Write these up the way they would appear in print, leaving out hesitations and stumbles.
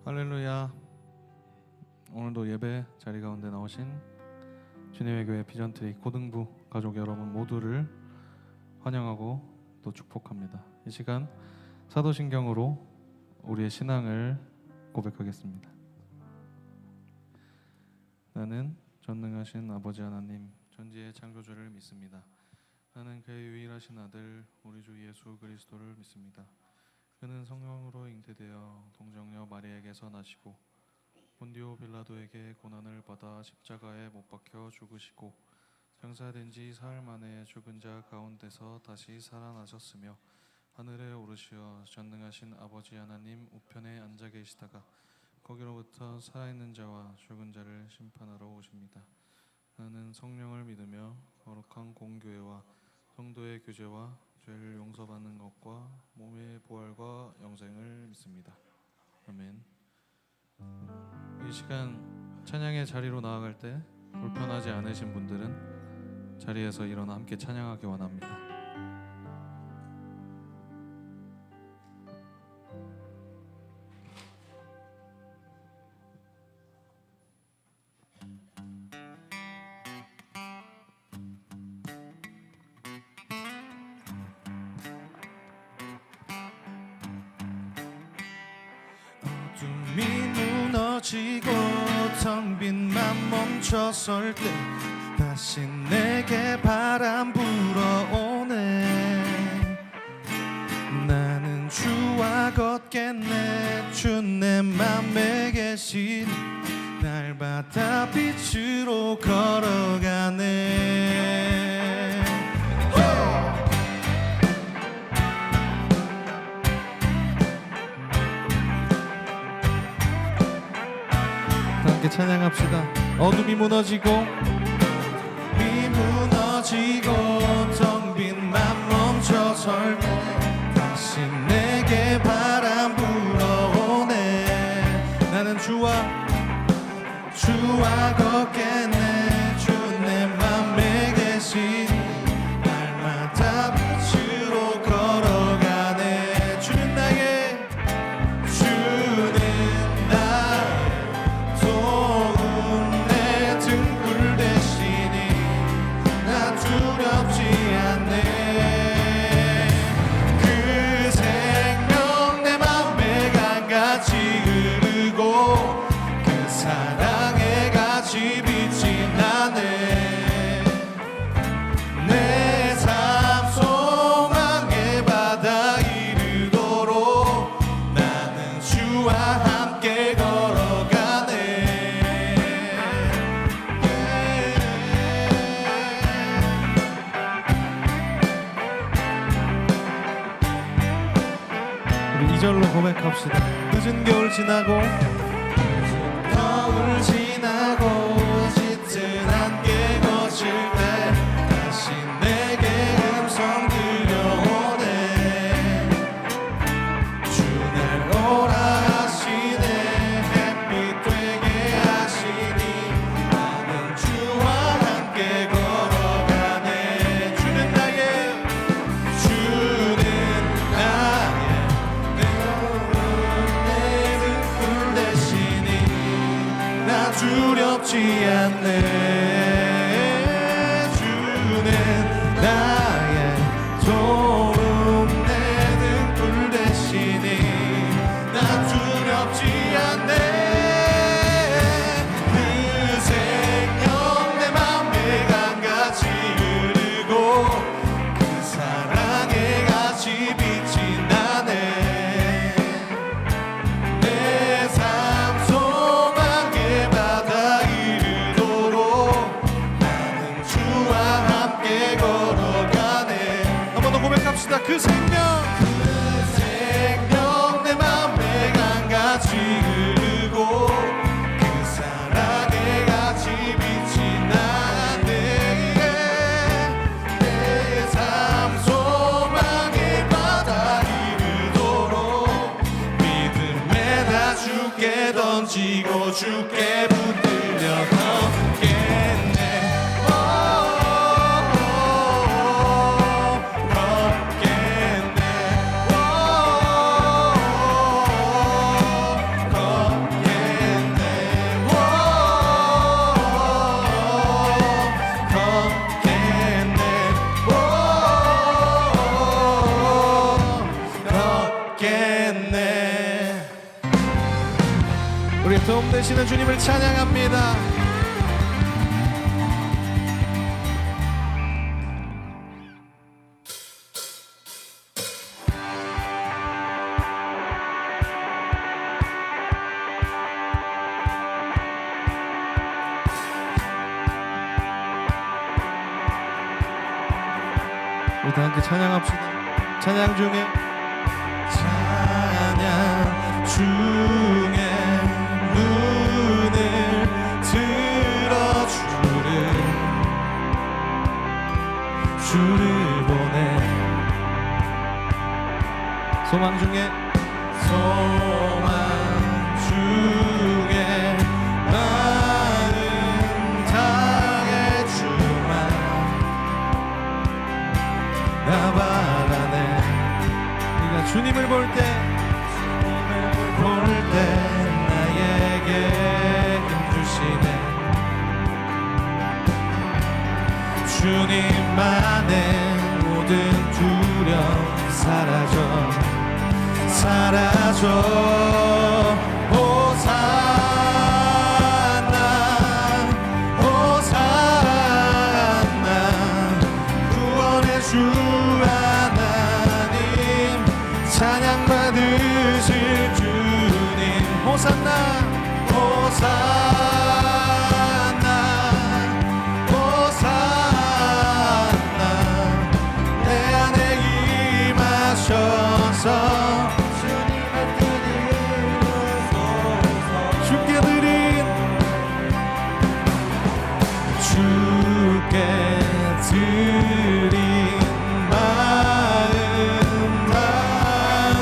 할렐루야. 오늘도 예배 자리 가운데 나오신 주님의 교회 비전트리 고등부 가족 여러분 모두를 환영하고 또 축복합니다. 이 시간 사도신경으로 우리의 신앙을 고백하겠습니다. 나는 전능하신 아버지 하나님 전지의 창조주를 믿습니다. 나는 그의 유일하신 아들 우리 주 예수 그리스도를 믿습니다. 그는 성령으로 잉태되어 동정녀 마리아에게서 나시고 본디오 빌라도에게 고난을 받아 십자가에 못 박혀 죽으시고 장사된 지 사흘 만에 죽은 자 가운데서 다시 살아나셨으며 하늘에 오르시어 전능하신 아버지 하나님 우편에 앉아 계시다가 거기로부터 살아있는 자와 죽은 자를 심판하러 오십니다. 나는 성령을 믿으며 거룩한 공교회와 성도의 교제와 죄를 용서받는 것과 몸의 부활과 영생을 믿습니다. 아멘. 이 시간 찬양의 자리로 나아갈 때 불편하지 않으신 분들은 자리에서 일어나 함께 찬양하기 원합니다. 어둠이 무너지고 텅 빈 맘 멈춰설 때 다시 내게 바람 불어오네. 나는 주와 걷겠네. 주 내 맘에 계신 날 받아 빛으로 걸어가네. 함께 찬양합시다. 어둠이 무너지고 텅 빈 맘 멈춰설 때 다시 내게 바람 불어오네. 나는 주와 걷겠네. 주 내 맘에 계신 날마다 빛으로 걸어가네. 주는 나의 도움 내 등불 되시니 나 두렵지 않네. 그 생명 내 맘에 강같이 흐르고 그 사랑에 같이 빛이 나네. 내 삶 소망의 바다 이르도록 나는 주와 함께 걸어가네. 우리 2절로 고백합시다. 늦은 겨울 지나고 겨울 지나고 짙은 안개 거칠 때 다시 내게 음성 들려오네. 주 날 오라 하시네. 햇빛 되게 하시니 나는 주와 함께 걸어가네. 주는 나의 내 등불 대시니 나 두렵지 않네. 주는 나의 도움 내 등불 대시니 나 두렵지 않네. 그 생명 내 맘에 강같이 흐르고 그 사랑에 같이 빛이 나네. 내 삶 소망의 바다 이르도록 나는 주와 함께 걸어가네. 한 번 더 고백합시다. 그 생명 내 맘에 강같이 흐르고 그 사랑에 같이 빛이 나네. 내 삶 소망의 바다 이르도록 믿음에 다 주께 던지고 주께 붙들려 걷겠네. 걷겠네. 도움 되시는 주님을 찬양합니다. 우리 다 함께 찬양합시다. 찬양 중에 눈을 들어 주를 보내. 소망 중에 마음 다해 주만 나바라네. 네가 주님을 볼 때 나에게 힘 주시네. 주님만의 모든 두려움 사라져 호산나 호산나 구원의 주 하나님 찬양 받으실 주님 호산나 호산나 호산나 내 안에 임하셔서 주님의 뜻을 주께 드린 마음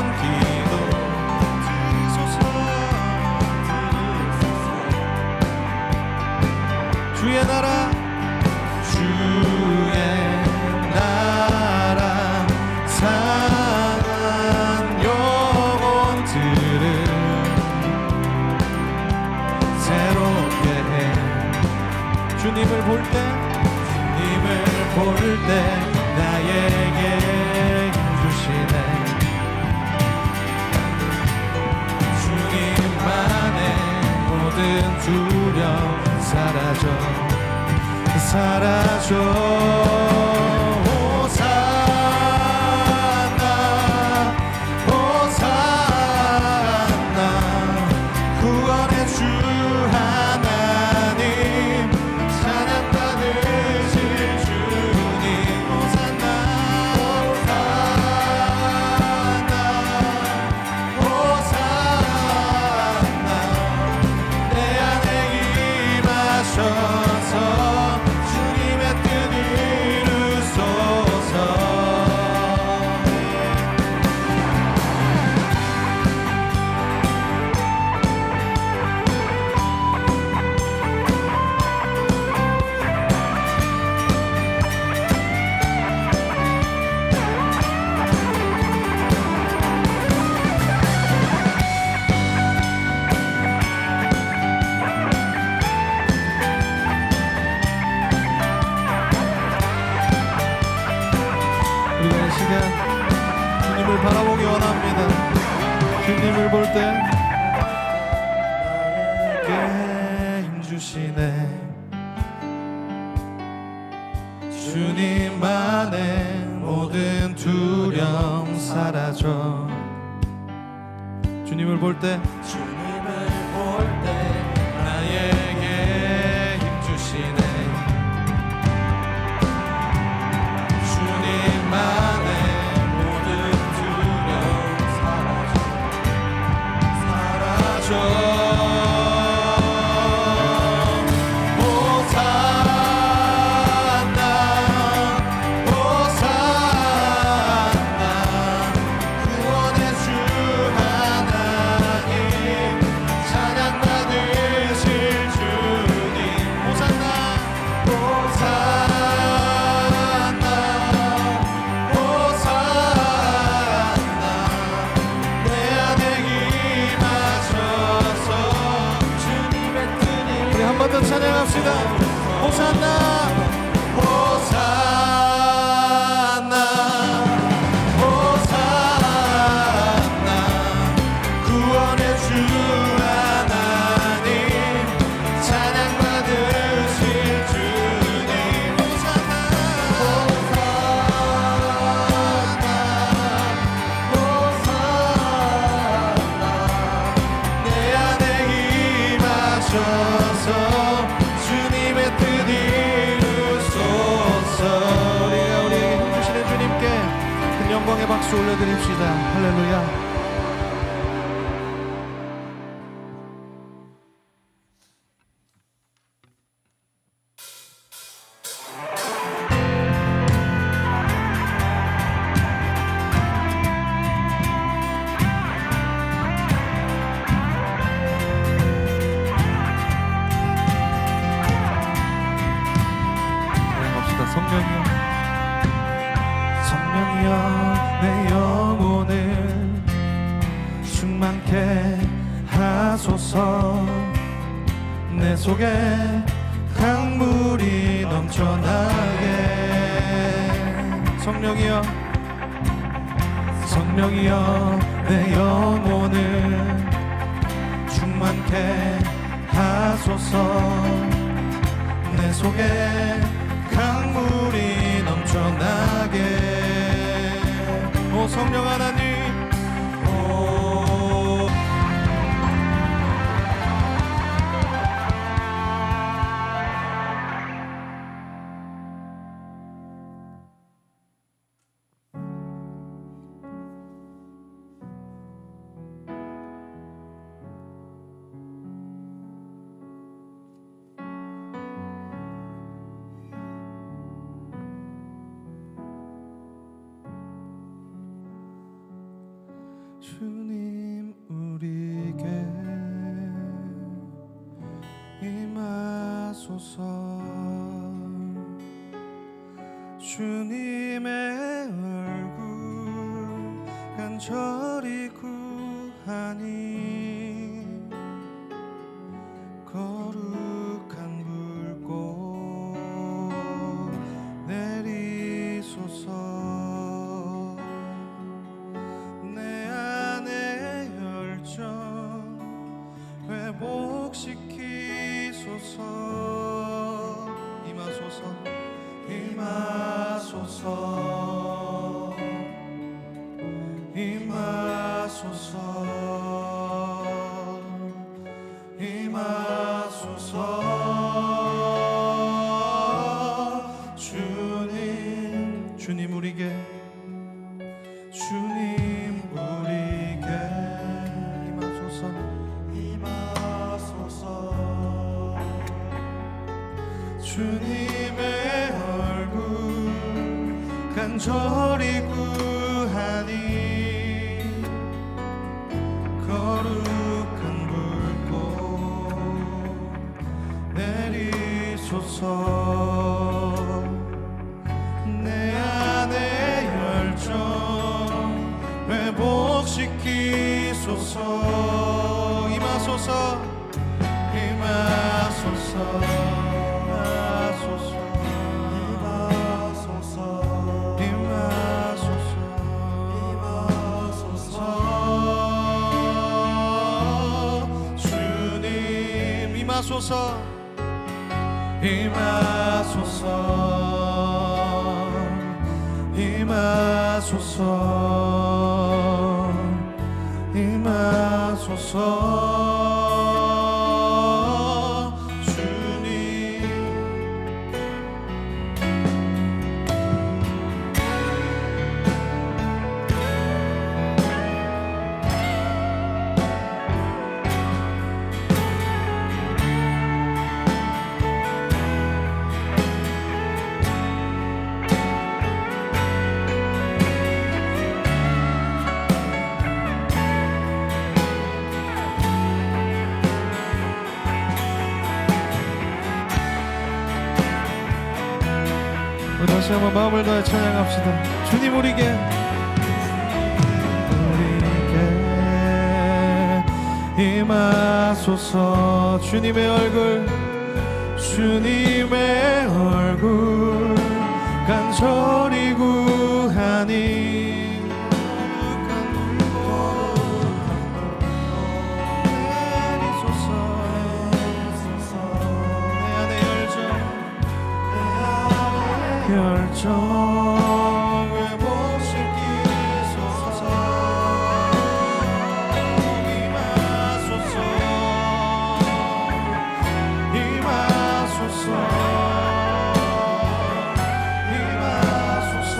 담기도 주의 나라 상한 영혼들을 새롭게 해. 주님을 볼 때 나에게 힘 주시네. 주님만의 모든 두려움 사라져 호산나 호산나 구원의 주 하나님 찬양 받으실 주님 호산나 호산나 내 안에 임하셔서 주님의 뜻 이루소서. 우리가 이 시간 주님을 바라보기 원합니다. 주님을 볼 때 나에게 힘 주시네. 주님만의 모든 두려움 사라져. 주님을 볼 때 나에게 힘 주시네. 주님만의 모든 두려움 사라져 호산나 호산나 구원의 주 하나님 영광의 박수 올려드립시다. 할렐루야. 성령이여, 성령이여, 내 영혼을 충만케 하소서. 내 속에 강물이 넘쳐나게. 성령이여, 성령이여, 내 영혼을 충만케 하소서. 내 속에 강물이 넘쳐나게. 오 성령 하나님, 오 주님 우리에게 임하소서. 주님의 얼굴 간절히 구하니 거룩한 불꽃 내리소서. 회복시키소서. 임하소서, 임하소서, 임하소서, 임하소서. 주님, 주님 우리에게, 주님 우리에게 임하소서. 주님의 얼굴 간절히 구하니 거룩한 불꽃 내리소서. 내 안의 열정 회복시키소서. 임하소서, 임하소서. 임하소서, 임하소서, 임하소서, 임하소서. 주님 다시 한번 마음을 다해 찬양합시다. 주님 우리에게 임하소서. 주님의 얼굴, 주님의 얼굴 간절히 구하니 열정 회복시키소서. 임하소서, 임하소서, 임하소서.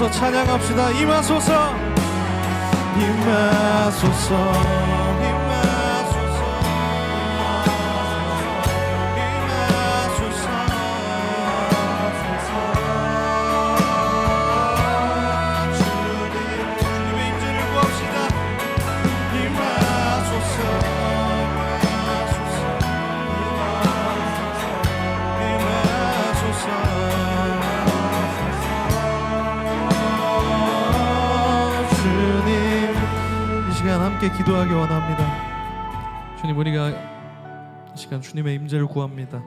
기도하면서 찬양합시다. 임하소서, 임하소서, 임하소서, 임하소서. 주님의 임재를 구합시다. 임하소서, 임하소서, 주님, 이 시간 함께 기도하기 원합니다. 주님, 우리가 이 시간 주님의 임재를 구합니다.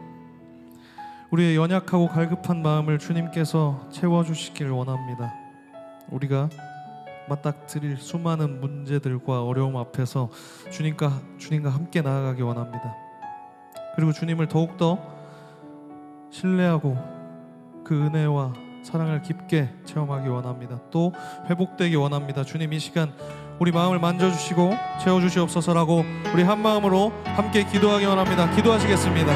우리의 연약하고 갈급한 마음을 주님께서 채워주시길 원합니다. 우리가 맞닥뜨릴 수많은 문제들과 어려움 앞에서 주님과 함께 나아가기 원합니다. 그리고 주님을 더욱더 신뢰하고 그 은혜와 사랑을 깊게 체험하기 원합니다. 또 회복되기 원합니다. 주님, 이 시간 우리 마음을 만져주시고 채워주시옵소서라고 우리 한 마음으로 함께 기도하기 원합니다. 기도하시겠습니다.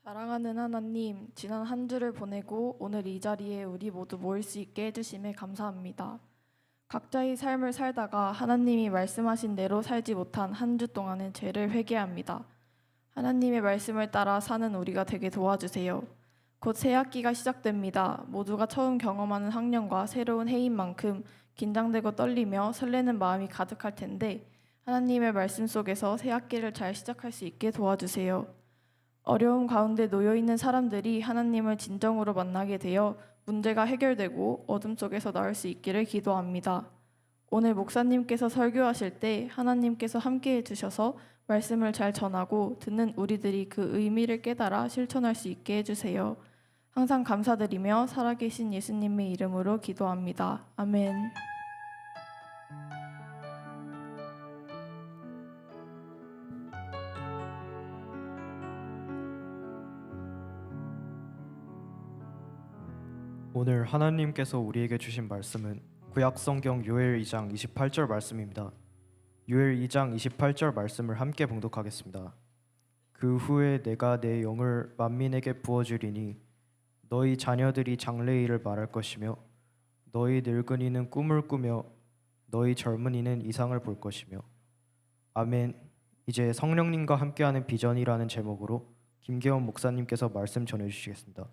사랑하는 하나님, 지난 한 주를 보내고 오늘 이 자리에 우리 모두 모일 수 있게 해주심에 감사합니다. 각자의 삶을 살다가 하나님이 말씀하신 대로 살지 못한 한 주 동안의 죄를 회개합니다. 하나님의 말씀을 따라 사는 우리가 되게 도와주세요. 곧 새 학기가 시작됩니다. 모두가 처음 경험하는 학년과 새로운 해인 만큼 긴장되고 떨리며 설레는 마음이 가득할 텐데 하나님의 말씀 속에서 새 학기를 잘 시작할 수 있게 도와주세요. 어려움 가운데 놓여있는 사람들이 하나님을 진정으로 만나게 되어 문제가 해결되고 어둠 속에서 나올 수 있기를 기도합니다. 오늘 목사님께서 설교하실 때 하나님께서 함께해 주셔서 말씀을 잘 전하고 듣는 우리들이 그 의미를 깨달아 실천할 수 있게 해주세요. 항상 감사드리며 살아계신 예수님의 이름으로 기도합니다. 아멘. 오늘 하나님께서 우리에게 주신 말씀은 구약성경 요엘 2장 28절 말씀입니다. 요엘 2장 28절 말씀을 함께 봉독하겠습니다. 그 후에 내가 내 영을 만민에게 부어주리니 너희 자녀들이 장래일을 말할 것이며 너희 늙은이는 꿈을 꾸며 너희 젊은이는 이상을 볼 것이며. 아멘. 이제 성령님과 함께하는 비전이라는 제목으로 김계원 목사님께서 말씀 전해주시겠습니다.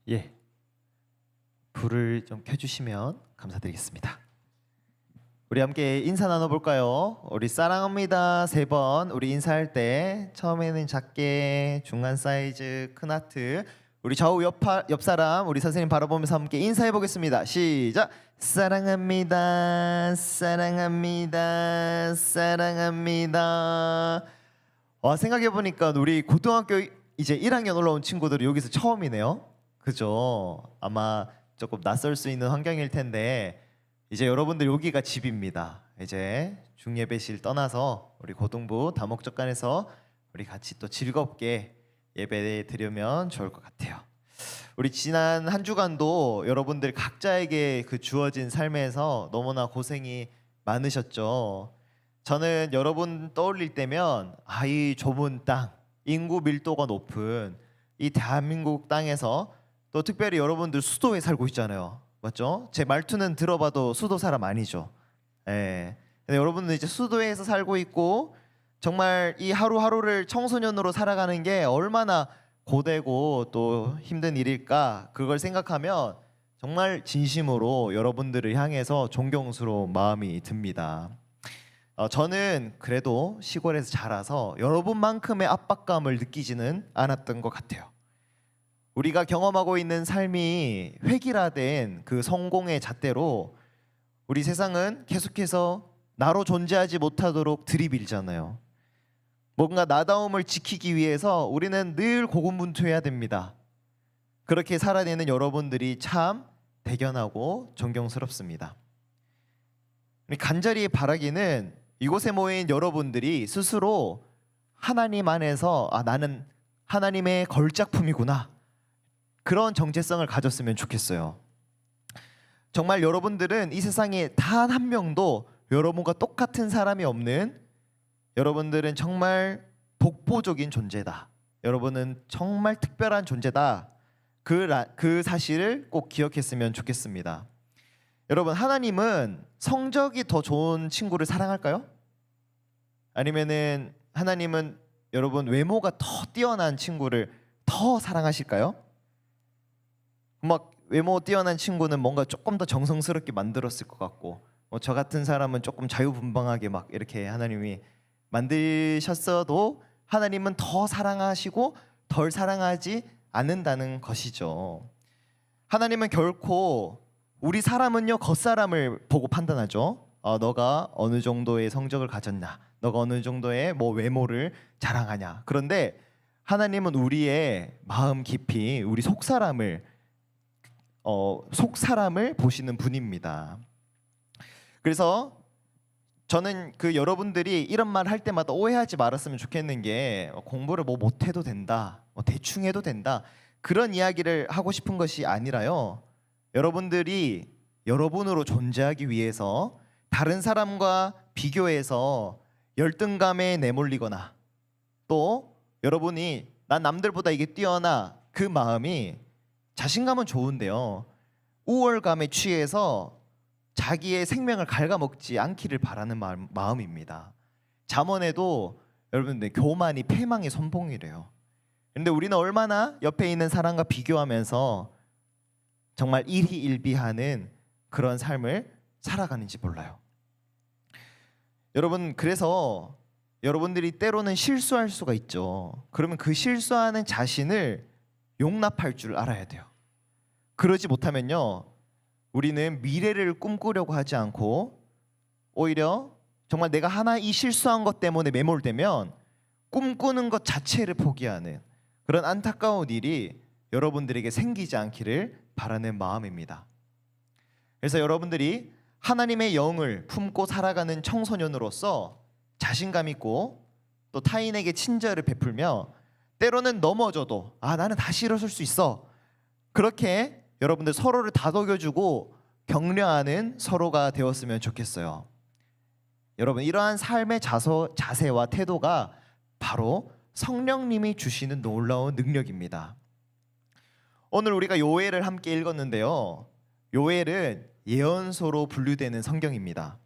예, 불을 좀 켜주시면 감사드리겠습니다. 우리 함께 인사 나눠볼까요? 우리 사랑합니다 3번. 우리 인사할 때 처음에는 작게, 중간 사이즈, 큰 하트. 우리 좌우 옆 사람 우리 선생님 바라보면서 함께 인사해 보겠습니다. 시작. 사랑합니다, 사랑합니다, 사랑합니다. 생각해 보니까 우리 고등학교 이제 1학년 올라온 친구들이 여기서 처음이네요. 그죠? 아마 조금 낯설 수 있는 환경일 텐데 이제 여러분들 여기가 집입니다. 이제 중예배실 떠나서 우리 고등부 다목적관에서 우리 같이 또 즐겁게 예배 드리면 좋을 것 같아요. 우리 지난 한 주간도 여러분들 각자에게 그 주어진 삶에서 너무나 고생이 많으셨죠. 저는 여러분 떠올릴 때면 이 좁은 땅, 인구 밀도가 높은 이 대한민국 땅에서 또 특별히 여러분들 수도에 살고 있잖아요. 맞죠? 제 말투는 들어봐도 수도 사람 아니죠. 예. 근데 여러분들 이제 수도에서 살고 있고 정말 이 하루하루를 청소년으로 살아가는 게 얼마나 고되고 또 힘든 일일까, 그걸 생각하면 정말 진심으로 여러분들을 향해서 존경스러운 마음이 듭니다. 저는 그래도 시골에서 자라서 여러분만큼의 압박감을 느끼지는 않았던 것 같아요. 우리가 경험하고 있는 삶이 획일화된 그 성공의 잣대로 우리 세상은 계속해서 나로 존재하지 못하도록 들이밀잖아요. 뭔가 나다움을 지키기 위해서 우리는 늘 고군분투해야 됩니다. 그렇게 살아내는 여러분들이 참 대견하고 존경스럽습니다. 간절히 바라기는 이곳에 모인 여러분들이 스스로 하나님 안에서 나는 하나님의 걸작품이구나, 그런 정체성을 가졌으면 좋겠어요. 정말 여러분들은 이 세상에 단 한 명도 여러분과 똑같은 사람이 없는, 여러분들은 정말 독보적인 존재다, 여러분은 정말 특별한 존재다, 그 사실을 꼭 기억했으면 좋겠습니다. 여러분, 하나님은 성적이 더 좋은 친구를 사랑할까요? 아니면은 하나님은 여러분 외모가 더 뛰어난 친구를 더 사랑하실까요? 막 외모 뛰어난 친구는 뭔가 조금 더 정성스럽게 만들었을 것 같고, 저 같은 사람은 조금 자유분방하게 막 이렇게 하나님이 만드셨어도 하나님은 더 사랑하시고 덜 사랑하지 않는다는 것이죠. 하나님은 결코, 우리 사람은요 겉사람을 보고 판단하죠. 너가 어느 정도의 성적을 가졌냐, 너가 어느 정도의 외모를 자랑하냐. 그런데 하나님은 우리의 마음 깊이, 우리 속사람을 보시는 분입니다. 그래서 저는 여러분들이 이런 말 할 때마다 오해하지 말았으면 좋겠는 게, 공부를 못해도 된다, 대충 해도 된다, 그런 이야기를 하고 싶은 것이 아니라요, 여러분들이 여러분으로 존재하기 위해서 다른 사람과 비교해서 열등감에 내몰리거나, 또 여러분이 난 남들보다 이게 뛰어나, 그 마음이, 자신감은 좋은데요, 우월감에 취해서 자기의 생명을 갉아먹지 않기를 바라는 마음입니다. 잠언에도 여러분들 교만이 패망의 선봉이래요. 그런데 우리는 얼마나 옆에 있는 사람과 비교하면서 정말 일희일비하는 그런 삶을 살아가는지 몰라요. 여러분, 그래서 여러분들이 때로는 실수할 수가 있죠. 그러면 그 실수하는 자신을 용납할 줄 알아야 돼요. 그러지 못하면요, 우리는 미래를 꿈꾸려고 하지 않고 오히려 정말 내가 하나 이 실수한 것 때문에 매몰되면 꿈꾸는 것 자체를 포기하는 그런 안타까운 일이 여러분들에게 생기지 않기를 바라는 마음입니다. 그래서 여러분들이 하나님의 영을 품고 살아가는 청소년으로서 자신감 있고 또 타인에게 친절을 베풀며 때로는 넘어져도 나는 다시 일어설 수 있어, 그렇게 여러분들 서로를 다독여주고 격려하는 서로가 되었으면 좋겠어요. 여러분, 이러한 삶의 자세와 태도가 바로 성령님이 주시는 놀라운 능력입니다. 오늘 우리가 요엘을 함께 읽었는데요, 요엘은 예언서로 분류되는 성경입니다.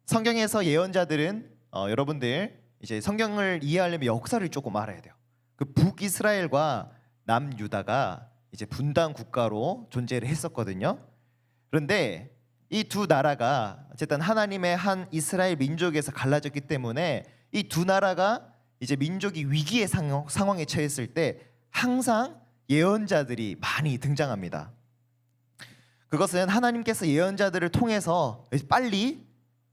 성경에서 예언자들은 여러분들 이제 성경을 이해하려면 역사를 조금 알아야 돼요. 그 북이스라엘과 남유다가 이제 분단 국가로 존재를 했었거든요. 그런데 이 두 나라가 어쨌든 하나님의 한 이스라엘 민족에서 갈라졌기 때문에 이 두 나라가 이제 민족이 위기의 상황에 처했을 때 항상 예언자들이 많이 등장합니다. 그것은 하나님께서 예언자들을 통해서 빨리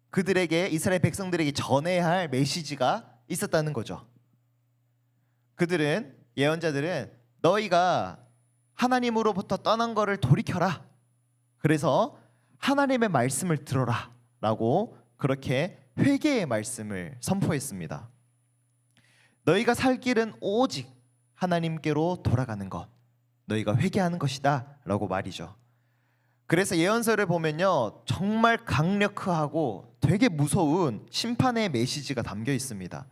그들에게, 이스라엘 백성들에게 전해야 할 메시지가 있었다는 거죠. 예언자들은 너희가 하나님으로부터 떠난 것을 돌이켜라, 그래서 하나님의 말씀을 들어라 라고 그렇게 회개의 말씀을 선포했습니다. 너희가 살 길은 오직 하나님께로 돌아가는 것, 너희가 회개하는 것이다 라고 말이죠. 그래서 예언서를 보면요, 정말 강력하고 되게 무서운 심판의 메시지가 담겨 있습니다.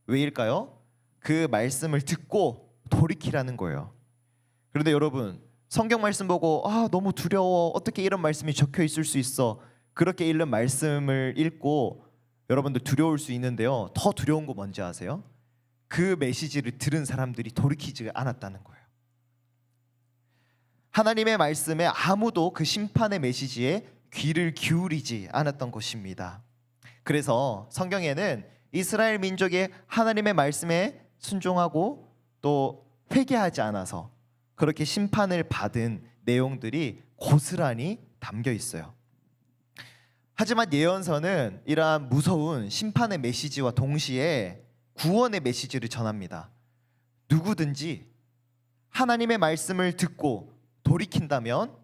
왜일까요? 그 말씀을 듣고 돌이키라는 거예요. 그런데 여러분, 성경 말씀 보고 너무 두려워, 어떻게 이런 말씀이 적혀 있을 수 있어, 그렇게 읽는 말씀을 읽고 여러분들 두려울 수 있는데요, 더 두려운 거 뭔지 아세요? 그 메시지를 들은 사람들이 돌이키지 않았다는 거예요. 하나님의 말씀에 아무도 그 심판의 메시지에 귀를 기울이지 않았던 것입니다. 그래서 성경에는 이스라엘 민족이 하나님의 말씀에 순종하고 또 회개하지 않아서 그렇게 심판을 받은 내용들이 고스란히 담겨 있어요. 하지만 예언서는 이러한 무서운 심판의 메시지와 동시에 구원의 메시지를 전합니다. 누구든지 하나님의 말씀을 듣고 돌이킨다면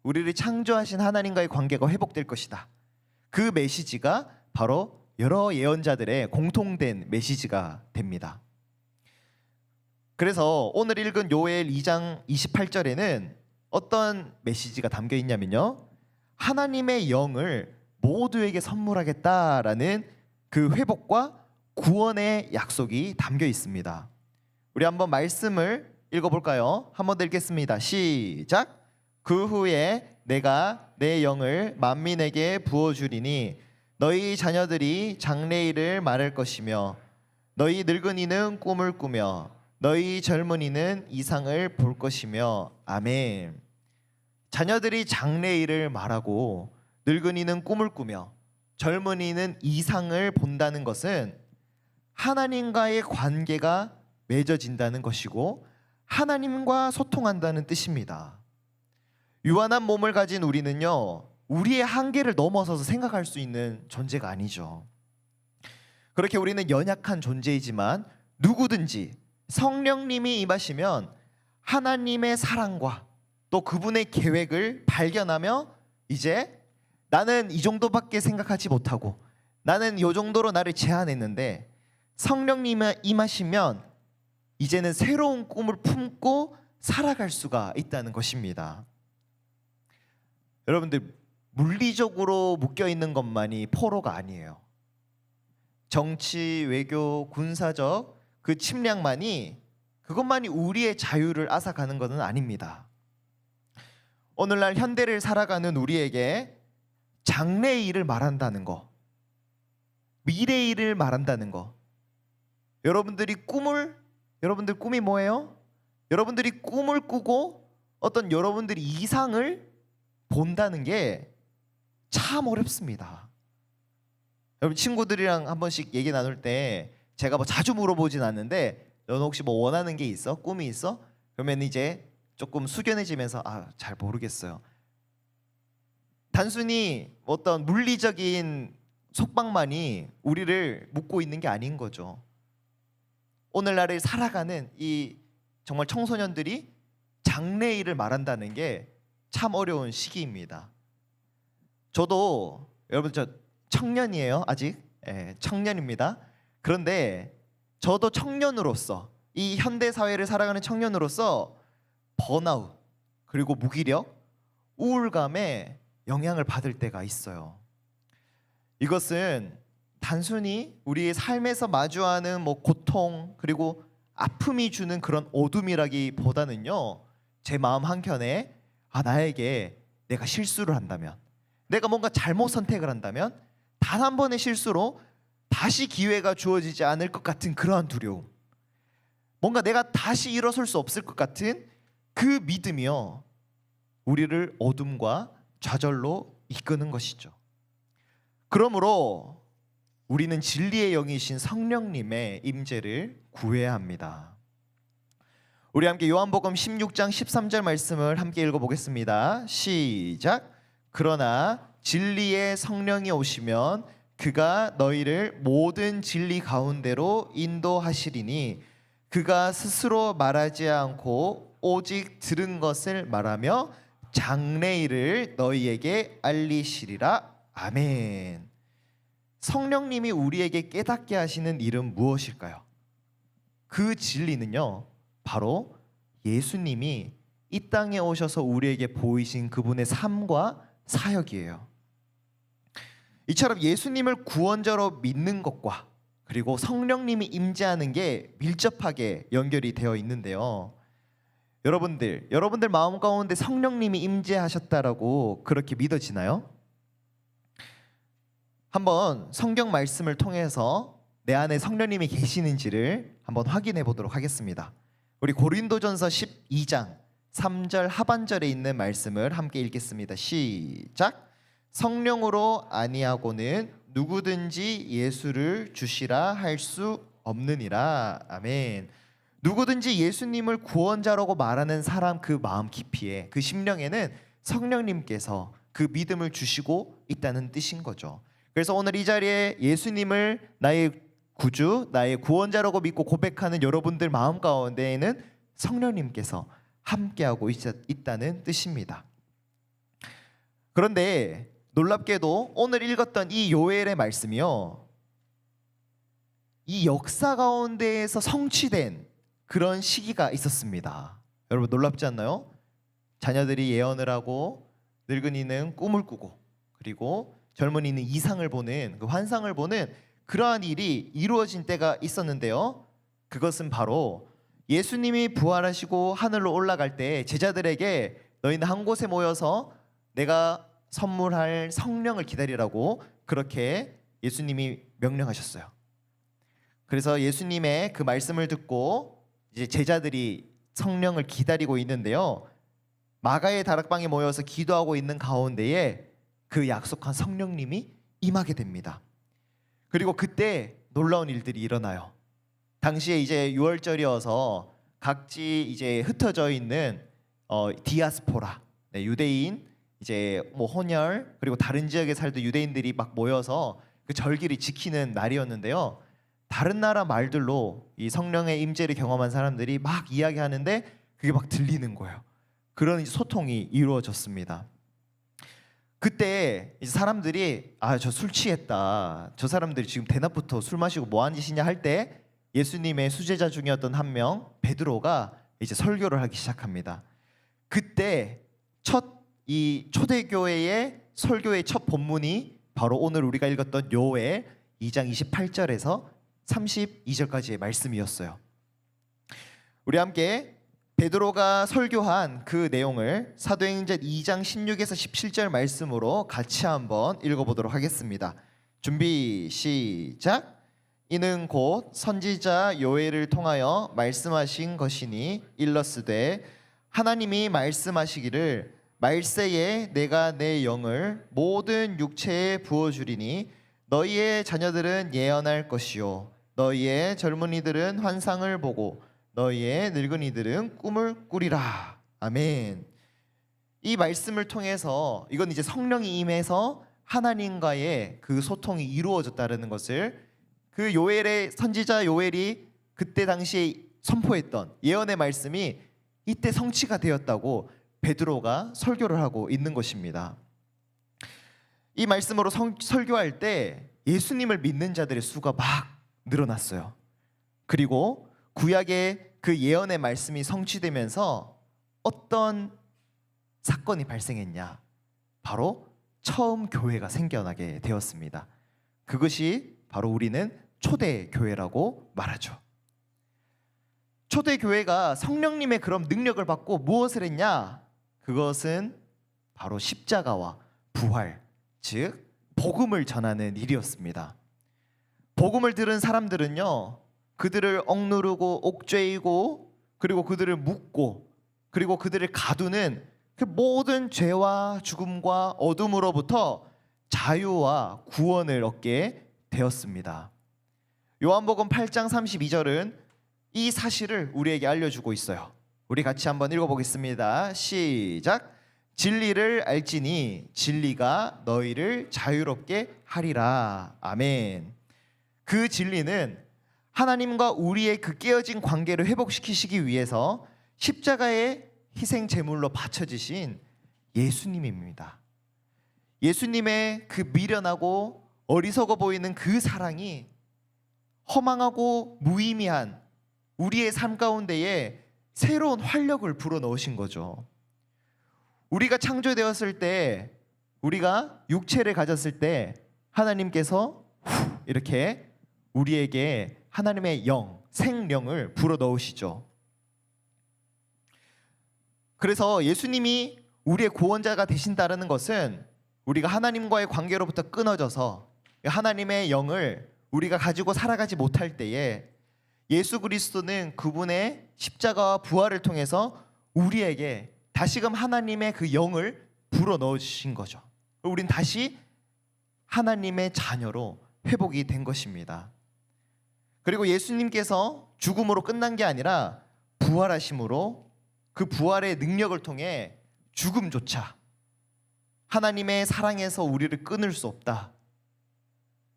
우리를 창조하신 하나님과의 관계가 회복될 것이다. 그 메시지가 바로 여러 예언자들의 공통된 메시지가 됩니다. 그래서 오늘 읽은 요엘 2장 28절에는 어떤 메시지가 담겨 있냐면요, 하나님의 영을 모두에게 선물하겠다라는 그 회복과 구원의 약속이 담겨 있습니다. 우리 한번 말씀을 읽어볼까요? 한번 더 읽겠습니다. 시작. 그 후에 내가 내 영을 만민에게 부어주리니 너희 자녀들이 장래일을 말할 것이며 너희 늙은이는 꿈을 꾸며 너희 젊은이는 이상을 볼 것이며. 아멘. 자녀들이 장래일을 말하고 늙은이는 꿈을 꾸며 젊은이는 이상을 본다는 것은 하나님과의 관계가 맺어진다는 것이고 하나님과 소통한다는 뜻입니다. 유한한 몸을 가진 우리는요, 우리의 한계를 넘어서서 생각할 수 있는 존재가 아니죠. 그렇게 우리는 연약한 존재이지만 누구든지 성령님이 임하시면 하나님의 사랑과 또 그분의 계획을 발견하며 이제 나는 이 정도밖에 생각하지 못하고 나는 이 정도로 나를 제한했는데 성령님이 임하시면 이제는 새로운 꿈을 품고 살아갈 수가 있다는 것입니다. 여러분들, 물리적으로 묶여 있는 것만이 포로가 아니에요. 정치, 외교, 군사적 그 침략만이 그것만이 우리의 자유를 앗아가는 것은 아닙니다. 오늘날 현대를 살아가는 우리에게 장래의 일을 말한다는 거, 미래의 일을 말한다는 거, 여러분들 꿈이 뭐예요? 여러분들이 꿈을 꾸고 어떤 여러분들이 이상을 본다는 게 참 어렵습니다. 여러분, 친구들이랑 한 번씩 얘기 나눌 때 제가 뭐 자주 물어보진 않는데 너는 혹시 뭐 원하는 게 있어? 꿈이 있어? 그러면 이제 조금 숙연해지면서 잘 모르겠어요. 단순히 어떤 물리적인 속박만이 우리를 묶고 있는 게 아닌 거죠. 오늘날을 살아가는 이 정말 청소년들이 장래의 일을 말한다는 게 참 어려운 시기입니다. 저도 여러분 저 청년이에요. 아직 청년입니다. 그런데 저도 청년으로서 이 현대 사회를 살아가는 청년으로서 번아웃 그리고 무기력, 우울감에 영향을 받을 때가 있어요. 이것은 단순히 우리의 삶에서 마주하는 고통 그리고 아픔이 주는 그런 어둠이라기보다는요, 제 마음 한켠에 나에게 내가 실수를 한다면, 내가 뭔가 잘못 선택을 한다면 단 한 번의 실수로 다시 기회가 주어지지 않을 것 같은 그러한 두려움, 뭔가 내가 다시 일어설 수 없을 것 같은 그 믿음이요, 우리를 어둠과 좌절로 이끄는 것이죠. 그러므로 우리는 진리의 영이신 성령님의 임재를 구해야 합니다. 우리 함께 요한복음 16장 13절 말씀을 함께 읽어보겠습니다. 시작. 그러나 진리의 성령이 오시면 그가 너희를 모든 진리 가운데로 인도하시리니 그가 스스로 말하지 않고 오직 들은 것을 말하며 장래일을 너희에게 알리시리라. 아멘. 성령님이 우리에게 깨닫게 하시는 일은 무엇일까요? 그 진리는요, 바로 예수님이 이 땅에 오셔서 우리에게 보이신 그분의 삶과 사역이에요. 이처럼 예수님을 구원자로 믿는 것과 그리고 성령님이 임재하는 게 밀접하게 연결이 되어 있는데요. 여러분들 마음 가운데 성령님이 임재하셨다라고 그렇게 믿어지나요? 한번 성경 말씀을 통해서 내 안에 성령님이 계시는지를 한번 확인해 보도록 하겠습니다. 우리 고린도전서 12장 3절 하반절에 있는 말씀을 함께 읽겠습니다. 시작. 성령으로 아니하고는 누구든지 예수를 주시라 할 수 없느니라. 아멘. 누구든지 예수님을 구원자라고 말하는 사람 그 마음 깊이에, 그 심령에는 성령님께서 그 믿음을 주시고 있다는 뜻인 거죠. 그래서 오늘 이 자리에 예수님을 나의 구주, 나의 구원자라고 믿고 고백하는 여러분들 마음 가운데에는 성령님께서 함께하고 있다는 뜻입니다. 그런데 놀랍게도 오늘 읽었던 이 요엘의 말씀이요, 이 역사 가운데에서 성취된 그런 시기가 있었습니다. 여러분 놀랍지 않나요? 자녀들이 예언을 하고 늙은이는 꿈을 꾸고 그리고 젊은이는 이상을 보는, 그 환상을 보는 그러한 일이 이루어진 때가 있었는데요. 그것은 바로 예수님이 부활하시고 하늘로 올라갈 때 제자들에게 너희는 한 곳에 모여서 내가 선물할 성령을 기다리라고 그렇게 예수님이 명령하셨어요. 그래서 예수님의 그 말씀을 듣고 이제 제자들이 성령을 기다리고 있는데요. 마가의 다락방에 모여서 기도하고 있는 가운데에 그 약속한 성령님이 임하게 됩니다. 그리고 그때 놀라운 일들이 일어나요. 당시에 이제 6월절이어서 각지 이제 흩어져 있는 디아스포라, 유대인, 이제 뭐 혼혈 그리고 다른 지역에 살던 유대인들이 막 모여서 그 절기를 지키는 날이었는데요. 다른 나라 말들로 이 성령의 임재를 경험한 사람들이 막 이야기하는데 그게 막 들리는 거예요. 그런 소통이 이루어졌습니다. 그때 이제 사람들이 저 술 취했다, 저 사람들이 지금 대낮부터 술 마시고 뭐 하는 짓이냐 할 때 예수님의 수제자 중이었던 한 명 베드로가 이제 설교를 하기 시작합니다. 그때 이 초대교회의 설교의 첫 본문이 바로 오늘 우리가 읽었던 요엘 2장 28절에서 32절까지의 말씀이었어요. 우리 함께 베드로가 설교한 그 내용을 사도행전 2장 16에서 17절 말씀으로 같이 한번 읽어보도록 하겠습니다. 준비 시작. 이는 곧 선지자 요엘을 통하여 말씀하신 것이니 일러스되 하나님이 말씀하시기를 말세에 내가 내 영을 모든 육체에 부어주리니 너희의 자녀들은 예언할 것이요 너희의 젊은이들은 환상을 보고 너희의 늙은이들은 꿈을 꾸리라. 아멘. 이 말씀을 통해서 이건 이제 성령이 임해서 하나님과의 그 소통이 이루어졌다는 것을 그 요엘의 선지자 요엘이 그때 당시에 선포했던 예언의 말씀이 이때 성취가 되었다고 베드로가 설교를 하고 있는 것입니다. 이 말씀으로 설교할 때 예수님을 믿는 자들의 수가 막 늘어났어요. 그리고 구약의 그 예언의 말씀이 성취되면서 어떤 사건이 발생했냐? 바로 처음 교회가 생겨나게 되었습니다. 그것이 바로 우리는 초대교회라고 말하죠. 초대교회가 성령님의 그런 능력을 받고 무엇을 했냐? 그것은 바로 십자가와 부활, 즉 복음을 전하는 일이었습니다. 복음을 들은 사람들은요, 그들을 억누르고 옥죄이고 그리고 그들을 묶고 그리고 그들을 가두는 그 모든 죄와 죽음과 어둠으로부터 자유와 구원을 얻게 되었습니다. 요한복음 8장 32절은 이 사실을 우리에게 알려주고 있어요. 우리 같이 한번 읽어보겠습니다. 시작. 진리를 알지니 진리가 너희를 자유롭게 하리라. 아멘. 그 진리는 하나님과 우리의 그 깨어진 관계를 회복시키시기 위해서 십자가의 희생 제물로 바쳐지신 예수님입니다. 예수님의 그 미련하고 어리석어 보이는 그 사랑이 허망하고 무의미한 우리의 삶 가운데에 새로운 활력을 불어넣으신 거죠. 우리가 창조되었을 때, 우리가 육체를 가졌을 때 하나님께서 이렇게 우리에게 하나님의 영, 생령을 불어넣으시죠. 그래서 예수님이 우리의 구원자가 되신다는 것은 우리가 하나님과의 관계로부터 끊어져서 하나님의 영을 우리가 가지고 살아가지 못할 때에 예수 그리스도는 그분의 십자가와 부활을 통해서 우리에게 다시금 하나님의 그 영을 불어넣어 주신 거죠. 우린 다시 하나님의 자녀로 회복이 된 것입니다. 그리고 예수님께서 죽음으로 끝난 게 아니라 부활하심으로 그 부활의 능력을 통해 죽음조차 하나님의 사랑에서 우리를 끊을 수 없다.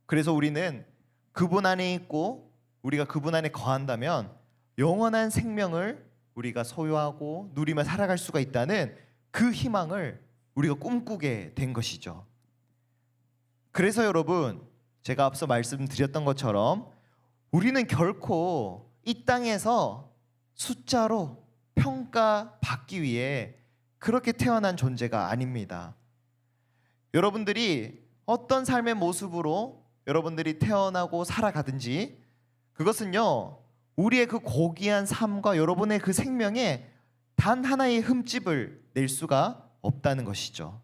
그래서 우리는 그분 안에 있고 우리가 그분 안에 거한다면 영원한 생명을 우리가 소유하고 누리며 살아갈 수가 있다는 그 희망을 우리가 꿈꾸게 된 것이죠. 그래서 여러분, 제가 앞서 말씀드렸던 것처럼 우리는 결코 이 땅에서 숫자로 평가받기 위해 그렇게 태어난 존재가 아닙니다. 여러분들이 어떤 삶의 모습으로 여러분들이 태어나고 살아가든지 그것은요, 우리의 그 고귀한 삶과 여러분의 그 생명에 단 하나의 흠집을 낼 수가 없다는 것이죠.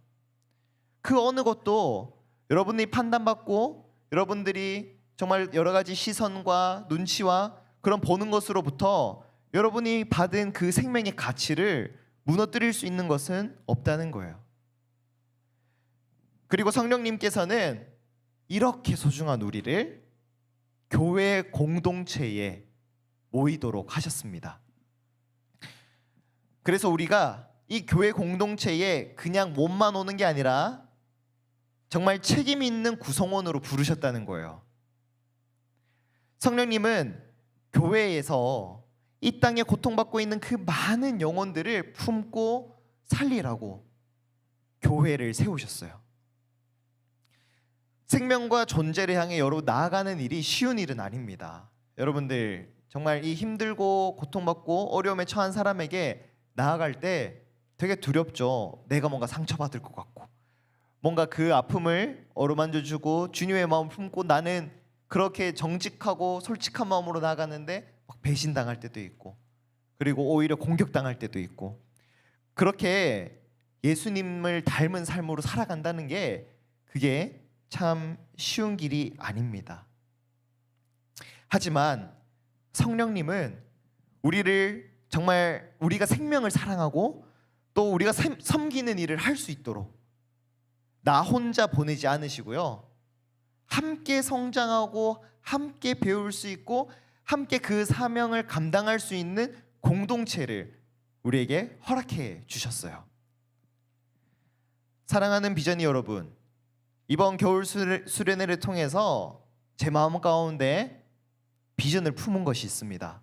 그 어느 것도 여러분이 판단받고 여러분들이 정말 여러 가지 시선과 눈치와 그런 보는 것으로부터 여러분이 받은 그 생명의 가치를 무너뜨릴 수 있는 것은 없다는 거예요. 그리고 성령님께서는 이렇게 소중한 우리를 교회 공동체에 모이도록 하셨습니다. 그래서 우리가 이 교회 공동체에 그냥 몸만 오는 게 아니라 정말 책임 있는 구성원으로 부르셨다는 거예요. 성령님은 교회에서 이 땅에 고통받고 있는 그 많은 영혼들을 품고 살리라고 교회를 세우셨어요. 생명과 존재를 향해 여러분 나아가는 일이 쉬운 일은 아닙니다. 여러분들 정말 이 힘들고 고통받고 어려움에 처한 사람에게 나아갈 때 되게 두렵죠. 내가 뭔가 상처받을 것 같고 뭔가 그 아픔을 어루만져주고 주님의 마음을 품고 나는 그렇게 정직하고 솔직한 마음으로 나아가는데 막 배신당할 때도 있고 그리고 오히려 공격당할 때도 있고 그렇게 예수님을 닮은 삶으로 살아간다는 게 그게 참 쉬운 길이 아닙니다. 하지만 성령님은 우리를 정말 우리가 생명을 사랑하고 또 우리가 섬기는 일을 할 수 있도록 나 혼자 보내지 않으시고요. 함께 성장하고 함께 배울 수 있고 함께 그 사명을 감당할 수 있는 공동체를 우리에게 허락해 주셨어요. 사랑하는 비전이 여러분, 이번 겨울 수련회를 통해서 제 마음 가운데 비전을 품은 것이 있습니다.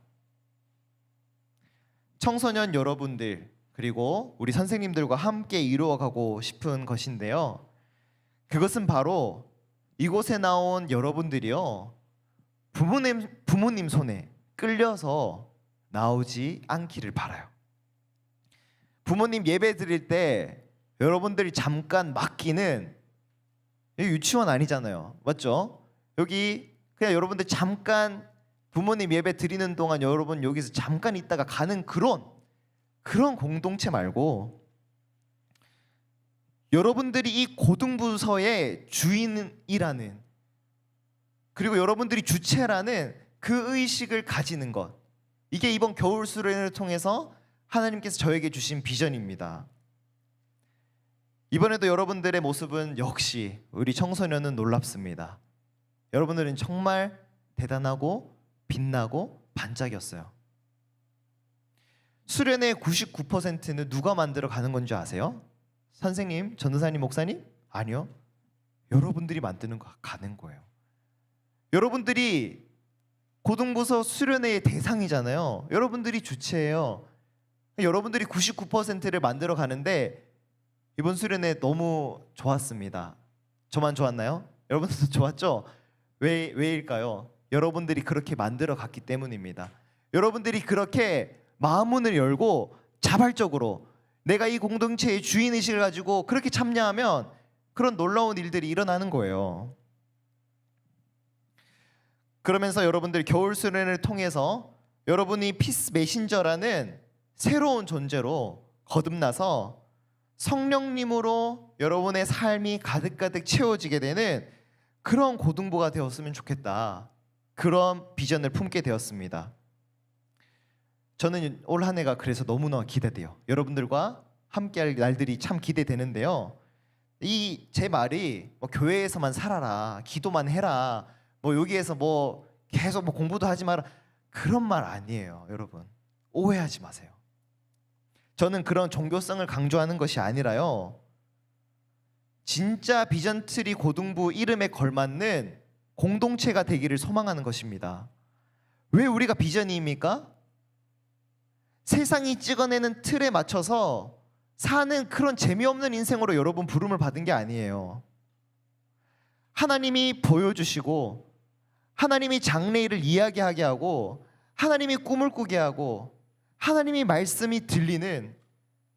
청소년 여러분들 그리고 우리 선생님들과 함께 이루어가고 싶은 것인데요. 그것은 바로 이곳에 나온 여러분들이요, 부모님 손에 끌려서 나오지 않기를 바라요. 부모님 예배 드릴 때 여러분들이 잠깐 맡기는, 여기 유치원 아니잖아요, 맞죠? 여기 그냥 여러분들 잠깐 부모님 예배 드리는 동안 여러분 여기서 잠깐 있다가 가는 그런 공동체 말고 여러분들이 이 고등부서의 주인이라는, 그리고 여러분들이 주체라는 그 의식을 가지는 것, 이게 이번 겨울 수련회를 통해서 하나님께서 저에게 주신 비전입니다. 이번에도 여러분들의 모습은 역시 우리 청소년은 놀랍습니다. 여러분들은 정말 대단하고 빛나고 반짝였어요. 수련회 99%는 누가 만들어 가는 건지 아세요? 선생님, 전도사님, 목사님? 아니요. 여러분들이 만드는 거 가는 거예요. 여러분들이 고등부서 수련회의 대상이잖아요. 여러분들이 주체예요. 여러분들이 99%를 만들어 가는데 이번 수련회 너무 좋았습니다. 저만 좋았나요? 여러분들도 좋았죠? 왜일까요? 여러분들이 그렇게 만들어 갔기 때문입니다. 여러분들이 그렇게 마음문을 열고 자발적으로 내가 이 공동체의 주인의식을 가지고 그렇게 참여하면 그런 놀라운 일들이 일어나는 거예요. 그러면서 여러분들 겨울 수련회를 통해서 여러분이 피스 메신저라는 새로운 존재로 거듭나서 성령님으로 여러분의 삶이 가득가득 채워지게 되는 그런 고등부가 되었으면 좋겠다, 그런 비전을 품게 되었습니다. 저는 올 한 해가 그래서 너무나 기대돼요. 여러분들과 함께할 날들이 참 기대되는데요. 이 제 말이 뭐 교회에서만 살아라, 기도만 해라, 뭐 여기에서 뭐 계속 뭐 공부도 하지 마라, 그런 말 아니에요, 여러분. 오해하지 마세요. 저는 그런 종교성을 강조하는 것이 아니라요, 진짜 비전트리 고등부 이름에 걸맞는 공동체가 되기를 소망하는 것입니다. 왜 우리가 비전입니까? 세상이 찍어내는 틀에 맞춰서 사는 그런 재미없는 인생으로 여러분 부름을 받은 게 아니에요. 하나님이 보여주시고, 하나님이 장래일을 이야기하게 하고, 하나님이 꿈을 꾸게 하고, 하나님이 말씀이 들리는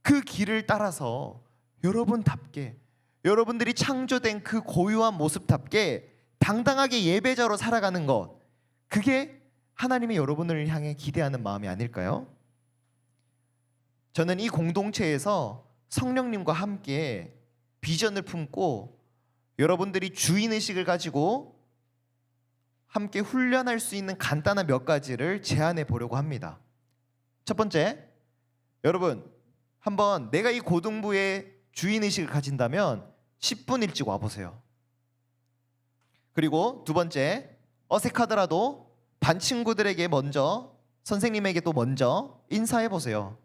그 길을 따라서 여러분답게, 여러분들이 창조된 그 고유한 모습답게 당당하게 예배자로 살아가는 것, 그게 하나님이 여러분을 향해 기대하는 마음이 아닐까요? 저는 이 공동체에서 성령님과 함께 비전을 품고 여러분들이 주인의식을 가지고 함께 훈련할 수 있는 간단한 몇 가지를 제안해 보려고 합니다. 첫 번째, 여러분 한번 내가 이 고등부의 주인의식을 가진다면 10분 일찍 와보세요. 그리고 두 번째, 어색하더라도 반 친구들에게 먼저, 선생님에게 또 먼저 인사해 보세요.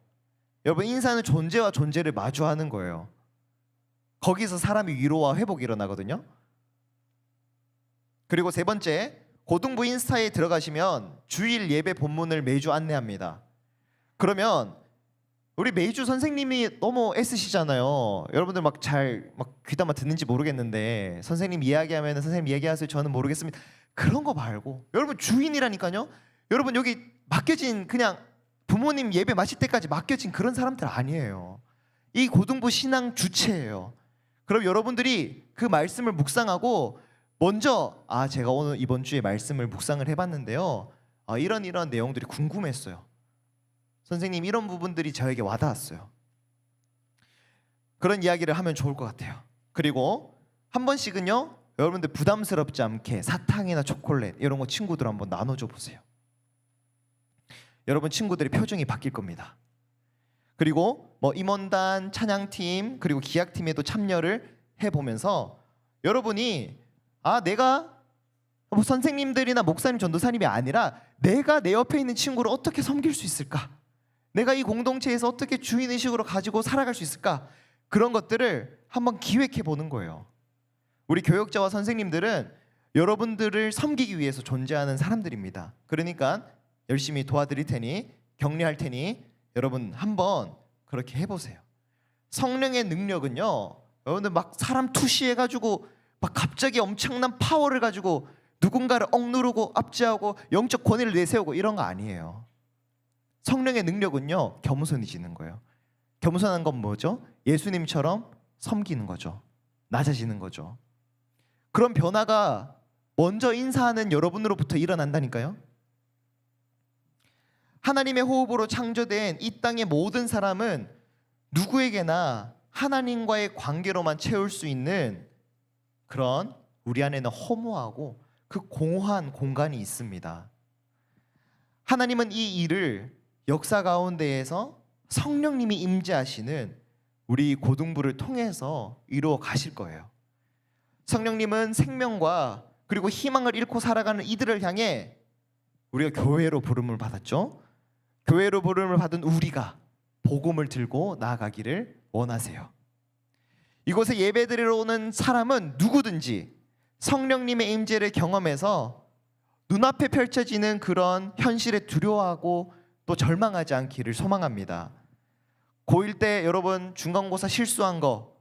여러분, 인사는 존재와 존재를 마주하는 거예요. 거기서 사람이 위로와 회복이 일어나거든요. 그리고 세 번째, 고등부 인스타에 들어가시면 주일 예배 본문을 매주 안내합니다. 그러면 우리 매주 선생님이 너무 애쓰시잖아요. 여러분들 막 귀담아 듣는지 모르겠는데, 선생님 이야기하면 선생님 얘기하세요, 저는 모르겠습니다. 그런 거 말고 여러분 주인이라니까요. 여러분 여기 맡겨진, 그냥 부모님 예배 마칠 때까지 맡겨진 그런 사람들 아니에요. 이 고등부 신앙 주체예요. 그럼 여러분들이 그 말씀을 묵상하고 먼저, 제가 오늘 이번 주에 말씀을 묵상을 해봤는데요, 이런 내용들이 궁금했어요. 선생님 이런 부분들이 저에게 와닿았어요. 그런 이야기를 하면 좋을 것 같아요. 그리고 한 번씩은요, 여러분들 부담스럽지 않게 사탕이나 초콜릿 이런 거 친구들 한번 나눠줘 보세요. 여러분 친구들의 표정이 바뀔 겁니다. 그리고 임원단, 찬양팀, 그리고 기악팀에도 참여를 해보면서 여러분이 내가 선생님들이나 목사님, 전도사님이 아니라 내가 내 옆에 있는 친구를 어떻게 섬길 수 있을까? 내가 이 공동체에서 어떻게 주인의식으로 가지고 살아갈 수 있을까? 그런 것들을 한번 기획해 보는 거예요. 우리 교역자와 선생님들은 여러분들을 섬기기 위해서 존재하는 사람들입니다. 그러니까 열심히 도와드릴 테니, 격려할 테니 여러분 한번 그렇게 해보세요. 성령의 능력은요, 여러분들 막 사람 투시해가지고 막 갑자기 엄청난 파워를 가지고 누군가를 억누르고 압제하고 영적 권위를 내세우고 이런 거 아니에요. 성령의 능력은요, 겸손해지는 거예요. 겸손한 건 뭐죠? 예수님처럼 섬기는 거죠. 낮아지는 거죠. 그런 변화가 먼저 인사하는 여러분으로부터 일어난다니까요. 하나님의 호흡으로 창조된 이 땅의 모든 사람은 누구에게나 하나님과의 관계로만 채울 수 있는 그런, 우리 안에는 허무하고 그 공허한 공간이 있습니다. 하나님은 이 일을 역사 가운데에서 성령님이 임재하시는 우리 고등부를 통해서 이루어 가실 거예요. 성령님은 생명과 그리고 희망을 잃고 살아가는 이들을 향해 우리가 교회로 부름을 받았죠. 교회로 부름을 받은 우리가 복음을 들고 나아가기를 원하세요. 이곳에 예배드리러 오는 사람은 누구든지 성령님의 임재를 경험해서 눈앞에 펼쳐지는 그런 현실에 두려워하고 또 절망하지 않기를 소망합니다. 고1 때 여러분 중간고사 실수한 거,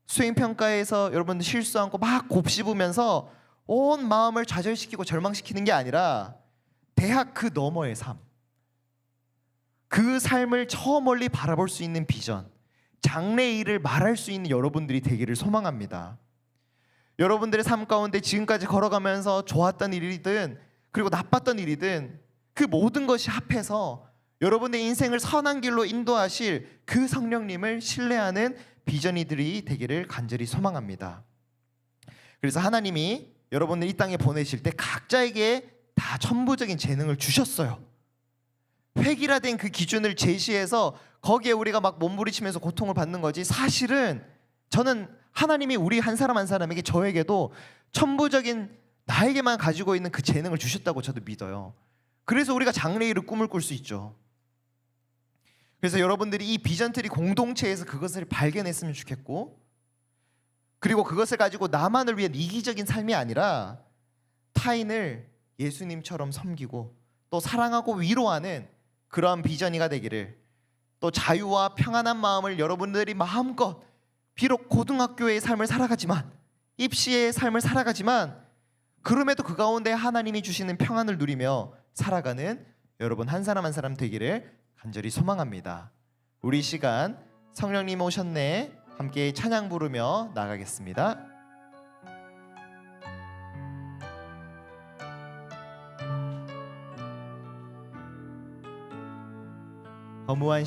수행평가에서 여러분 실수한 거 막 곱씹으면서 온 마음을 좌절시키고 절망시키는 게 아니라 대학 그 너머의 삶, 그 삶을 저 멀리 바라볼 수 있는 비전, 장래의 일을 말할 수 있는 여러분들이 되기를 소망합니다. 여러분들의 삶 가운데 지금까지 걸어가면서 좋았던 일이든 그리고 나빴던 일이든 그 모든 것이 합해서 여러분의 인생을 선한 길로 인도하실 그 성령님을 신뢰하는 비전이들이 되기를 간절히 소망합니다. 그래서 하나님이 여러분을 이 땅에 보내실 때 각자에게 다 천부적인 재능을 주셨어요. 획일화된 그 기준을 제시해서 거기에 우리가 막 몸부리치면서 고통을 받는 거지, 사실은 저는 하나님이 우리 한 사람 한 사람에게, 저에게도 천부적인 나에게만 가지고 있는 그 재능을 주셨다고 저도 믿어요. 그래서 우리가 장래일을 꿈을 꿀 수 있죠. 그래서 여러분들이 이 비전트리 공동체에서 그것을 발견했으면 좋겠고, 그리고 그것을 가지고 나만을 위한 이기적인 삶이 아니라 타인을 예수님처럼 섬기고 또 사랑하고 위로하는 그러한 비전이가 되기를, 또 자유와 평안한 마음을 여러분들이 마음껏, 비록 고등학교의 삶을 살아가지만, 입시의 삶을 살아가지만, 그럼에도 그 가운데 하나님이 주시는 평안을 누리며 살아가는 여러분 한 사람 한 사람 되기를 간절히 소망합니다. 우리 시간 성령님 오셨네 함께 찬양 부르며 나가겠습니다. 허무한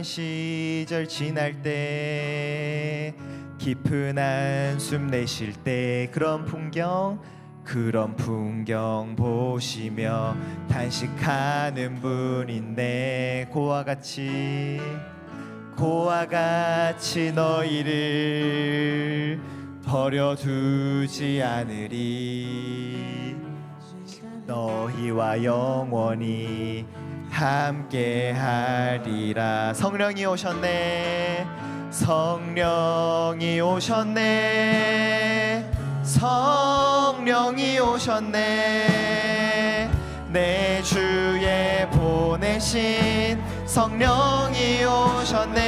시절 지날 때, 깊은 한숨 내쉴 때 그런 풍경 보시며 단식하는 분인데, 고와 같이 너희를 버려두지 않으리. 너희와 영원히 함께하리라. 성령이 오셨네. 성령이 오셨네. 내 주에 보내신 성령이 오셨네.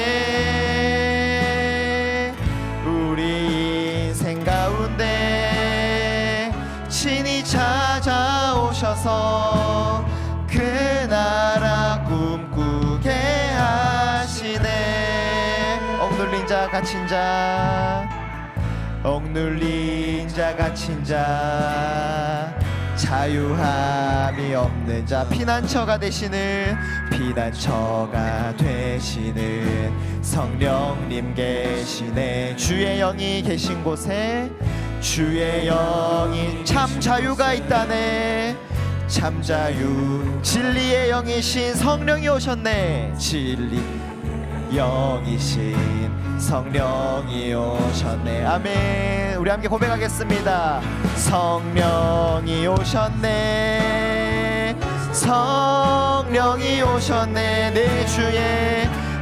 우리 인생 가운데 친히 찾아오셔서 그 나라 꿈꾸게 하시네. 억눌린 자 갇힌 자, 자유함이 없는 자, 피난처가 되시는 성령님 계시네. 주의 영이 계신 곳에 주의 영이 참 자유가 있다네. 참 자유, 진리의 영이신 성령이 오셨네. 진리 영이신 성령이 오셨네. 아멘. 우리 함께 고백하겠습니다. 성령이 오셨네. 성령이 오셨네.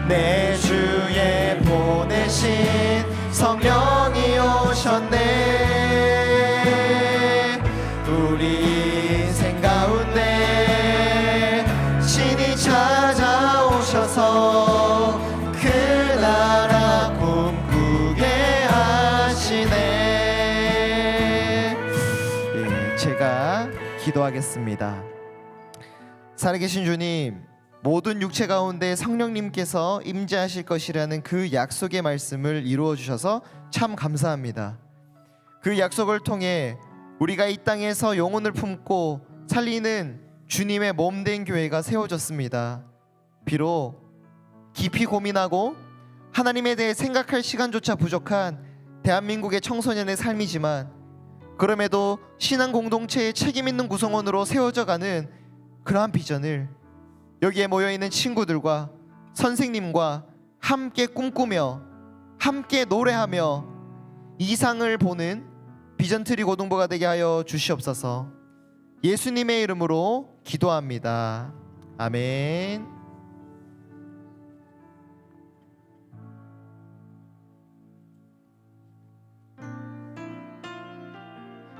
내 주에 보내신 성령이 오셨네. 우리 인생 가운데 친히 찾아오셔서 그 나라 꿈꾸게 하시네. 예, 제가 기도하겠습니다. 살아계신 주님, 모든 육체 가운데 성령님께서 임재하실 것이라는 그 약속의 말씀을 이루어 주셔서 참 감사합니다. 그 약속을 통해 우리가 이 땅에서 영혼을 품고 살리는 주님의 몸된 교회가 세워졌습니다. 비록 깊이 고민하고 하나님에 대해 생각할 시간조차 부족한 대한민국의 청소년의 삶이지만, 그럼에도 신앙 공동체의 책임 있는 구성원으로 세워져가는 그러한 비전을 여기에 모여있는 친구들과 선생님과 함께 꿈꾸며 함께 노래하며 이상을 보는 비전트리 고등부가 되게 하여 주시옵소서. 예수님의 이름으로 기도합니다. 아멘.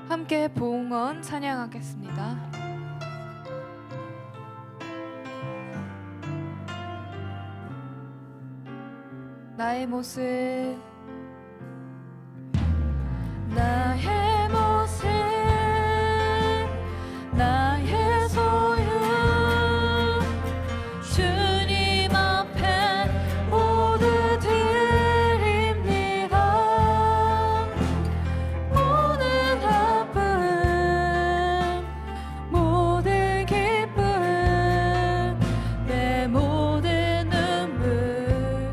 함께 보응원 찬양하겠습니다. 나의 모습, 나의 모습, 나의 소유, 주님 앞에 모두 드립니다. 모든 아픔, 모든 기쁨, 내 모든 눈물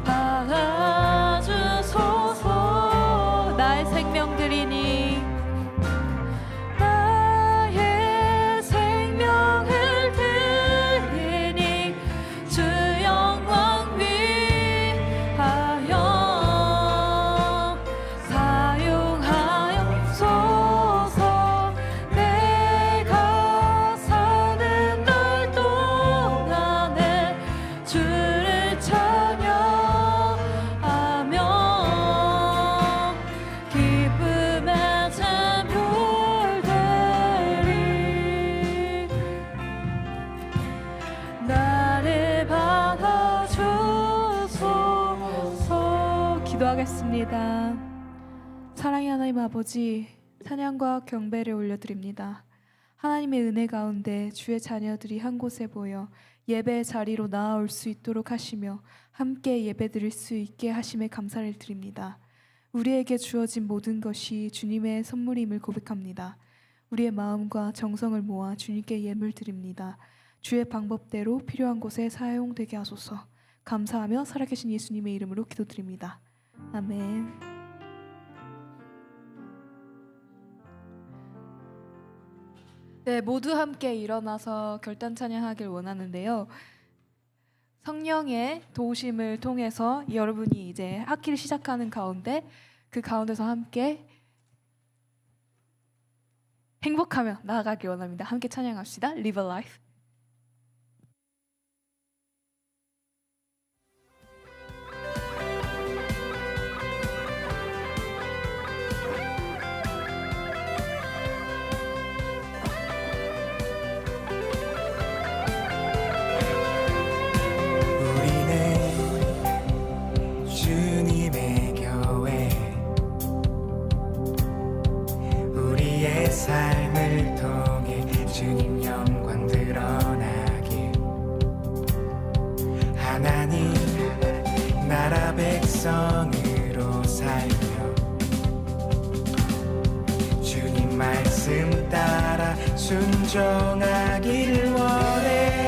받아주 기도하겠습니다. 사랑의 하나님 아버지, 찬양과 경배를 올려드립니다. 하나님의 은혜 가운데 주의 자녀들이 한 곳에 모여 예배 자리로 나아올 수 있도록 하시며 함께 예배드릴 수 있게 하심에 감사를 드립니다. 우리에게 주어진 모든 것이 주님의 선물임을 고백합니다. 우리의 마음과 정성을 모아 주님께 예물 드립니다. 주의 방법대로 필요한 곳에 사용되게 하소서. 감사하며 살아계신 예수님의 이름으로 기도드립니다. 아멘. 네, 모두 함께 일어나서 결단 찬양하길 원하는데요. 성령의 도우심을 통해서 여러분이 이제 학기를 시작하는 가운데 그 가운데서 함께 행복하며 나아가길 원합니다. 함께 찬양합시다. Live a life. 우리는 주님의 교회 우리의 삶을 통해 주님 영광 드러나길 하나님 나라 백성으로 살며 주님 말씀 따라 순종하기를 원해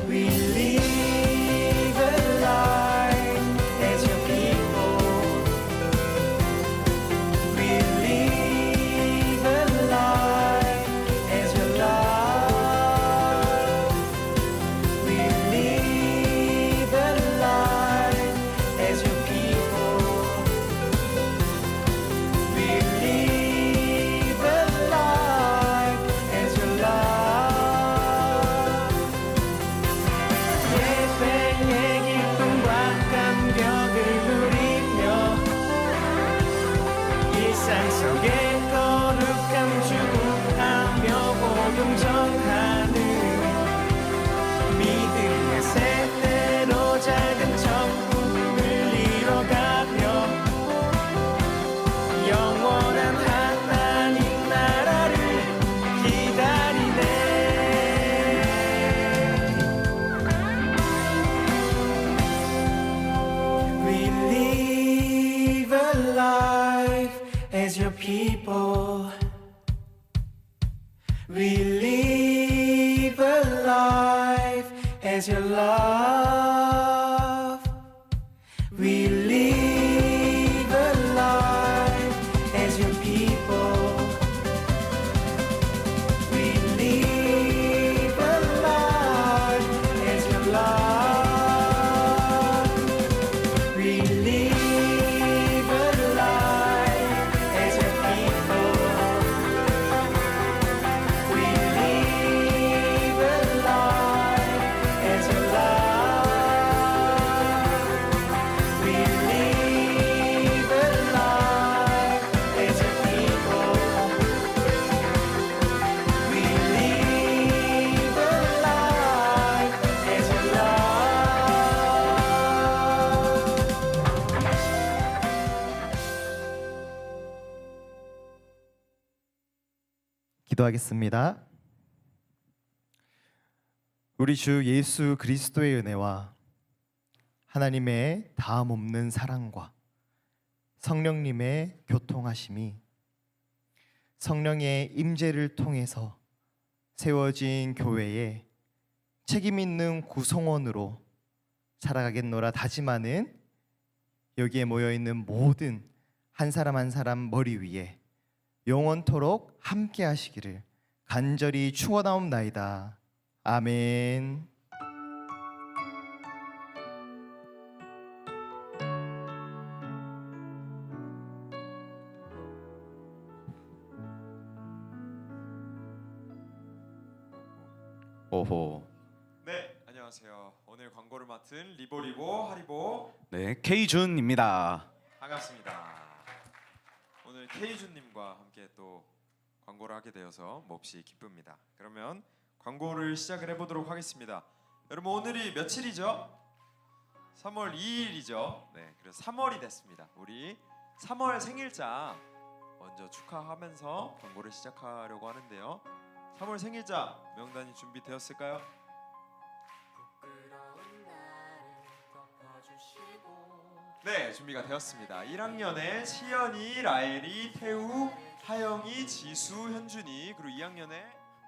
We live a life as your people. We live a life as your love. We live a life as your people. We live a life as your love. 예배의 기쁨과 감격을 누리며 일상 속에 거룩함 추구하며 복음 전하는 믿음의 세대로 작은 천국을 이뤄가며 영원한 하나님 나라를 기다리네 We live a life as your people. We live a life as your love. We live a life as your people. We live a life as your love. We live a life as your people. We live a life as your love. We live a life as your people. We live a life as your love. 기도하겠습니다. 우리 주 예수 그리스도의 은혜와 하나님의 다함 없는 사랑과 성령님의 교통하심이 성령의 임재를 통해서 세워진 교회에 책임 있는 구성원으로 살아가겠노라 다짐하는 여기에 모여 있는 모든 한 사람 한 사람 머리 위에 영원토록 함께 하시기를 간절히 축원하옵나이다. 아멘. 오호. 네, 안녕하세요. 오늘 광고를 맡은 리보리보 하리보 네, K준입니다. 반갑습니다. 오늘 K준님과 함께 또 광고를 하게 되어서 몹시 기쁩니다. 그러면 광고를 시작을 해보도록 하겠습니다. 여러분 오늘이 며칠이죠? 3월 2일이죠. 네, 그래서 3월이 됐습니다. 우리 3월 생일자 먼저 축하하면서 광고를 시작하려고 하는데요. 3월 생일자 명단이 준비되었을까요? 네, 준비가 되었습니다. 1학년에 시연이, 라엘이, 태우, 하영이, 지수, 현준이, 그리고 2학년에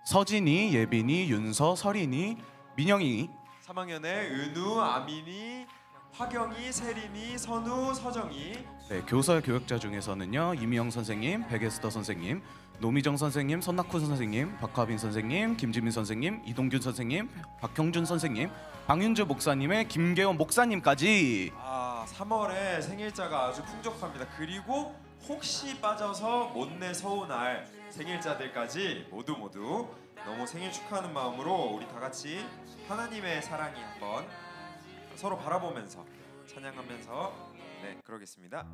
서진이, 예빈이, 윤서, 설인이, 민영이, 3학년에 은우, 아민이, 화경이, 세린이, 선우, 서정이. 네, 교사 교육자 중에서는요 이미영 선생님, 백에스더 선생님, 노미정 선생님, 손낙훈 선생님, 박화빈 선생님, 김지민 선생님, 이동균 선생님, 박형준 선생님, 방윤주 목사님의 김계원 목사님까지. 3월에 생일자가 아주 풍족합니다. 그리고 혹시 빠져서 못내 서운할 생일자들까지 모두 너무 생일 축하하는 마음으로 우리 다 같이 하나님의 사랑이 한번 서로 바라보면서 찬양하면서 네, 그러겠습니다.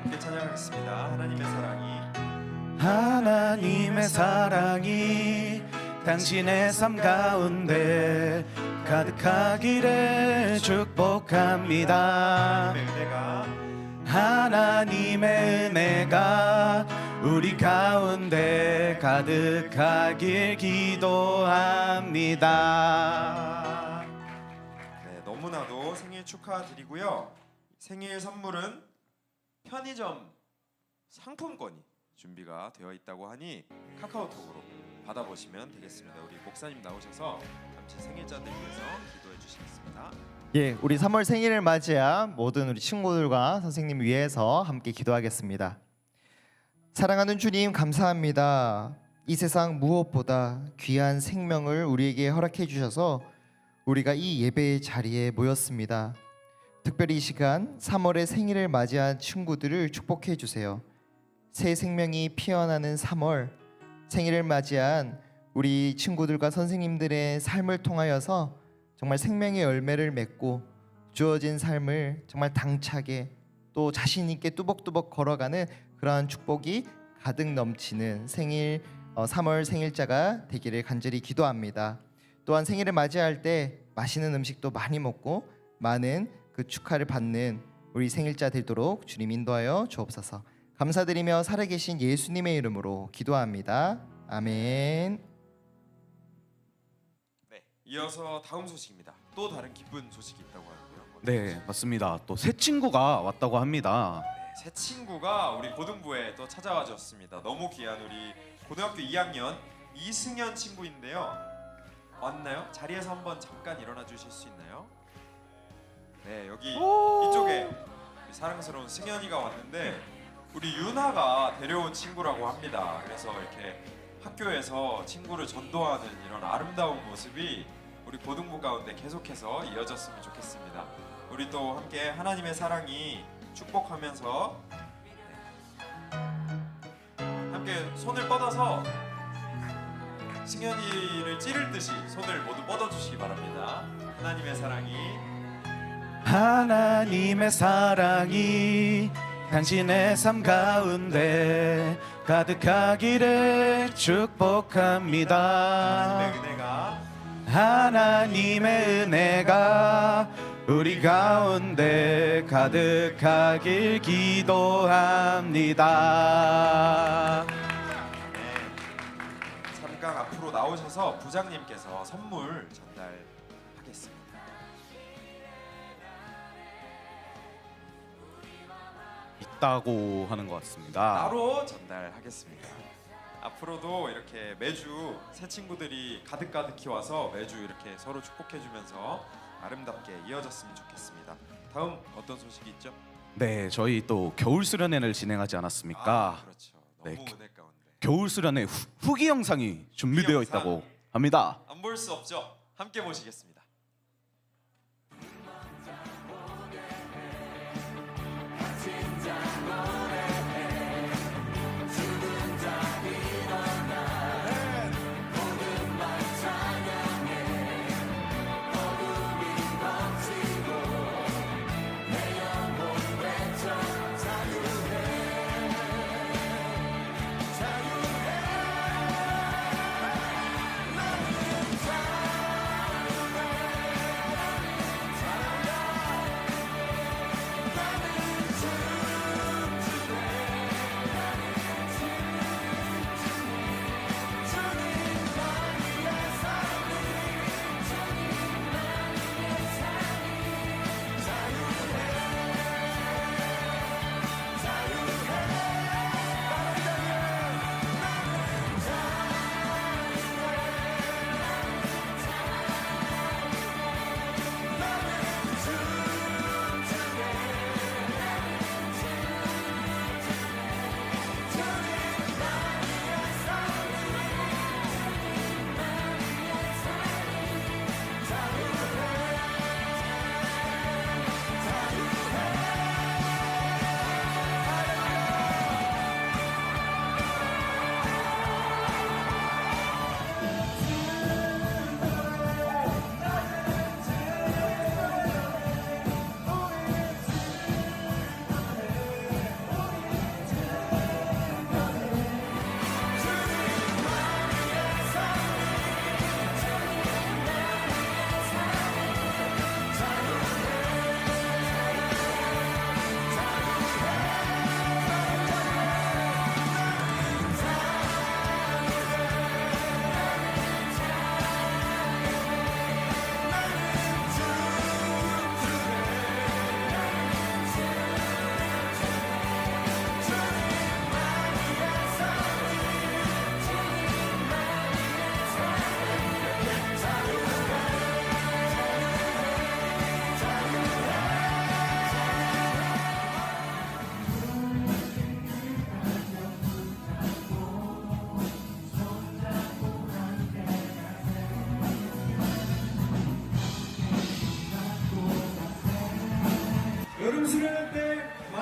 함께 찬양하겠습니다. 하나님의 사랑이 하나님의 사랑이 당신의 삶 가운데 가득하기를 축복합니다. 하나님의 은혜가 우리 가운데 가득하길 기도합니다. 네, 너무나도 생일 축하드리고요. 생일 선물은 편의점 상품권이 준비가 되어 있다고 하니 카카오톡으로 받아보시면 되겠습니다. 우리 목사님 나오셔서 잠시 생일자들 위해서 기도해 주시겠습니다. 예, 우리 3월 생일을 맞이한 모든 우리 친구들과 선생님 위해서 함께 기도하겠습니다. 사랑하는 주님 감사합니다. 이 세상 무엇보다 귀한 생명을 우리에게 허락해 주셔서 우리가 이 예배의 자리에 모였습니다. 특별히 이 시간 3월의 생일을 맞이한 친구들을 축복해 주세요. 새 생명이 피어나는 3월 생일을 맞이한 우리 친구들과 선생님들의 삶을 통하여서 정말 생명의 열매를 맺고 주어진 삶을 정말 당차게 또 자신 있게 뚜벅뚜벅 걸어가는 그러한 축복이 가득 넘치는 생일 3월 생일자가 되기를 간절히 기도합니다. 또한 생일을 맞이할 때 맛있는 음식도 많이 먹고 많은 그 축하를 받는 우리 생일자 되도록 주님 인도하여 주옵소서. 감사드리며 살아계신 예수님의 이름으로 기도합니다. 아멘. 네, 이어서 다음 소식입니다. 또 다른 기쁜 소식이 있다고 하는데요. 네, 맞습니다. 또 새 친구가 왔다고 합니다. 네, 새 친구가 우리 고등부에 또 찾아와 줬습니다. 너무 귀한 우리 고등학교 2학년 이승현 친구인데요. 왔나요? 자리에서 한번 잠깐 일어나 주실 수 있나요? 네, 여기 이쪽에 우리 사랑스러운 승현이가 왔는데 우리 유나가 데려온 친구라고 합니다. 그래서 이렇게 학교에서 친구를 전도하는 이런 아름다운 모습이 우리 고등부 가운데 계속해서 이어졌으면 좋겠습니다. 우리 또 함께 하나님의 사랑이 축복하면서 함께 손을 뻗어서 승현이를 찌를 듯이 손을 모두 뻗어주시기 바랍니다. 하나님의 사랑이 당신의 삶 가운데 가득하기를 축복합니다. 하나님의 은혜가 우리 가운데 가득하길 기도합니다. 잠깐 앞으로 나오셔서 부장님께서 선물 전달하겠습니다. 있다고 하는 것 같습니다. 따로 전달하겠습니다. 앞으로도 이렇게 매주 새 친구들이 가득가득히 와서 매주 이렇게 서로 축복해주면서 아름답게 이어졌으면 좋겠습니다. 다음 어떤 소식이 있죠? 네, 저희 또 겨울 수련회를 진행하지 않았습니까? 그렇죠. 네, 너무 은혜 가운데. 겨울 수련회 후기 영상이 준비되어 후기 영상. 있다고 합니다. 안 볼 수 없죠. 함께 보시겠습니다.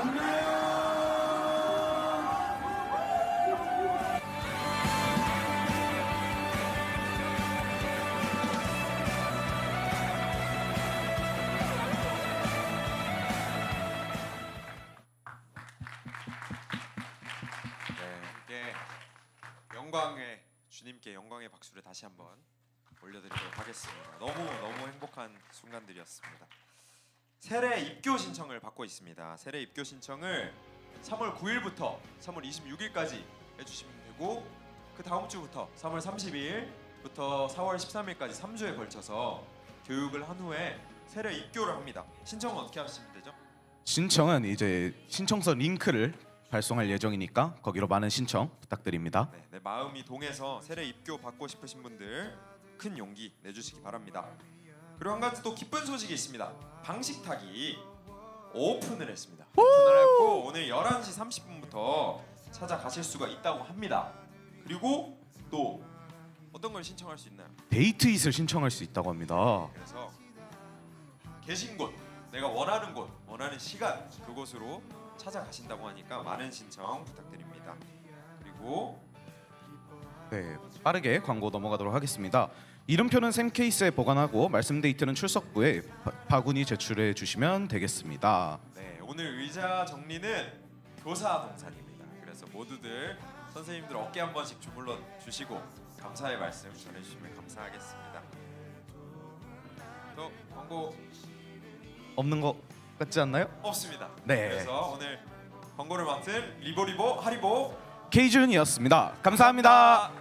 네, 함께 영광의 주님께 영광의 박수를 다시 한번 올려드리도록 하겠습니다. 너무 행복한 순간들이었습니다. 세례 입교 신청을 받고 있습니다. 세례 입교 신청을 3월 9일부터 3월 26일까지 해주시면 되고 그 다음 주부터 3월 30일부터 4월 13일까지 3주에 걸쳐서 교육을 한 후에 세례 입교를 합니다. 신청은 어떻게 하시면 되죠? 신청은 이제 신청서 링크를 발송할 예정이니까 거기로 많은 신청 부탁드립니다. 네, 내 마음이 동해서 세례 입교 받고 싶으신 분들 큰 용기 내주시기 바랍니다. 그리고 한 가지 또 기쁜 소식이 있습니다. 방식타기 오픈을 했습니다. 오픈을 했고 오늘 11시 30분부터 찾아가실 수가 있다고 합니다. 그리고 또 어떤 걸 신청할 수 있나요? 데이트잇을 신청할 수 있다고 합니다. 그래서 계신 곳, 내가 원하는 곳, 원하는 시간 그곳으로 찾아가신다고 하니까 많은 신청 부탁드립니다. 그리고 네, 빠르게 광고 넘어가도록 하겠습니다. 이름표는 샘 케이스에 보관하고 말씀 데이트는 출석부에 바구니 제출해 주시면 되겠습니다. 네, 오늘 의자 정리는 교사 동산입니다. 그래서 모두들 선생님들 어깨 한 번씩 주물러 주시고 감사의 말씀 전해주시면 감사하겠습니다. 또 광고 없는 것 같지 않나요? 없습니다. 네. 그래서 오늘 광고를 맡은 리보리보 하리보 K준이었습니다. 감사합니다.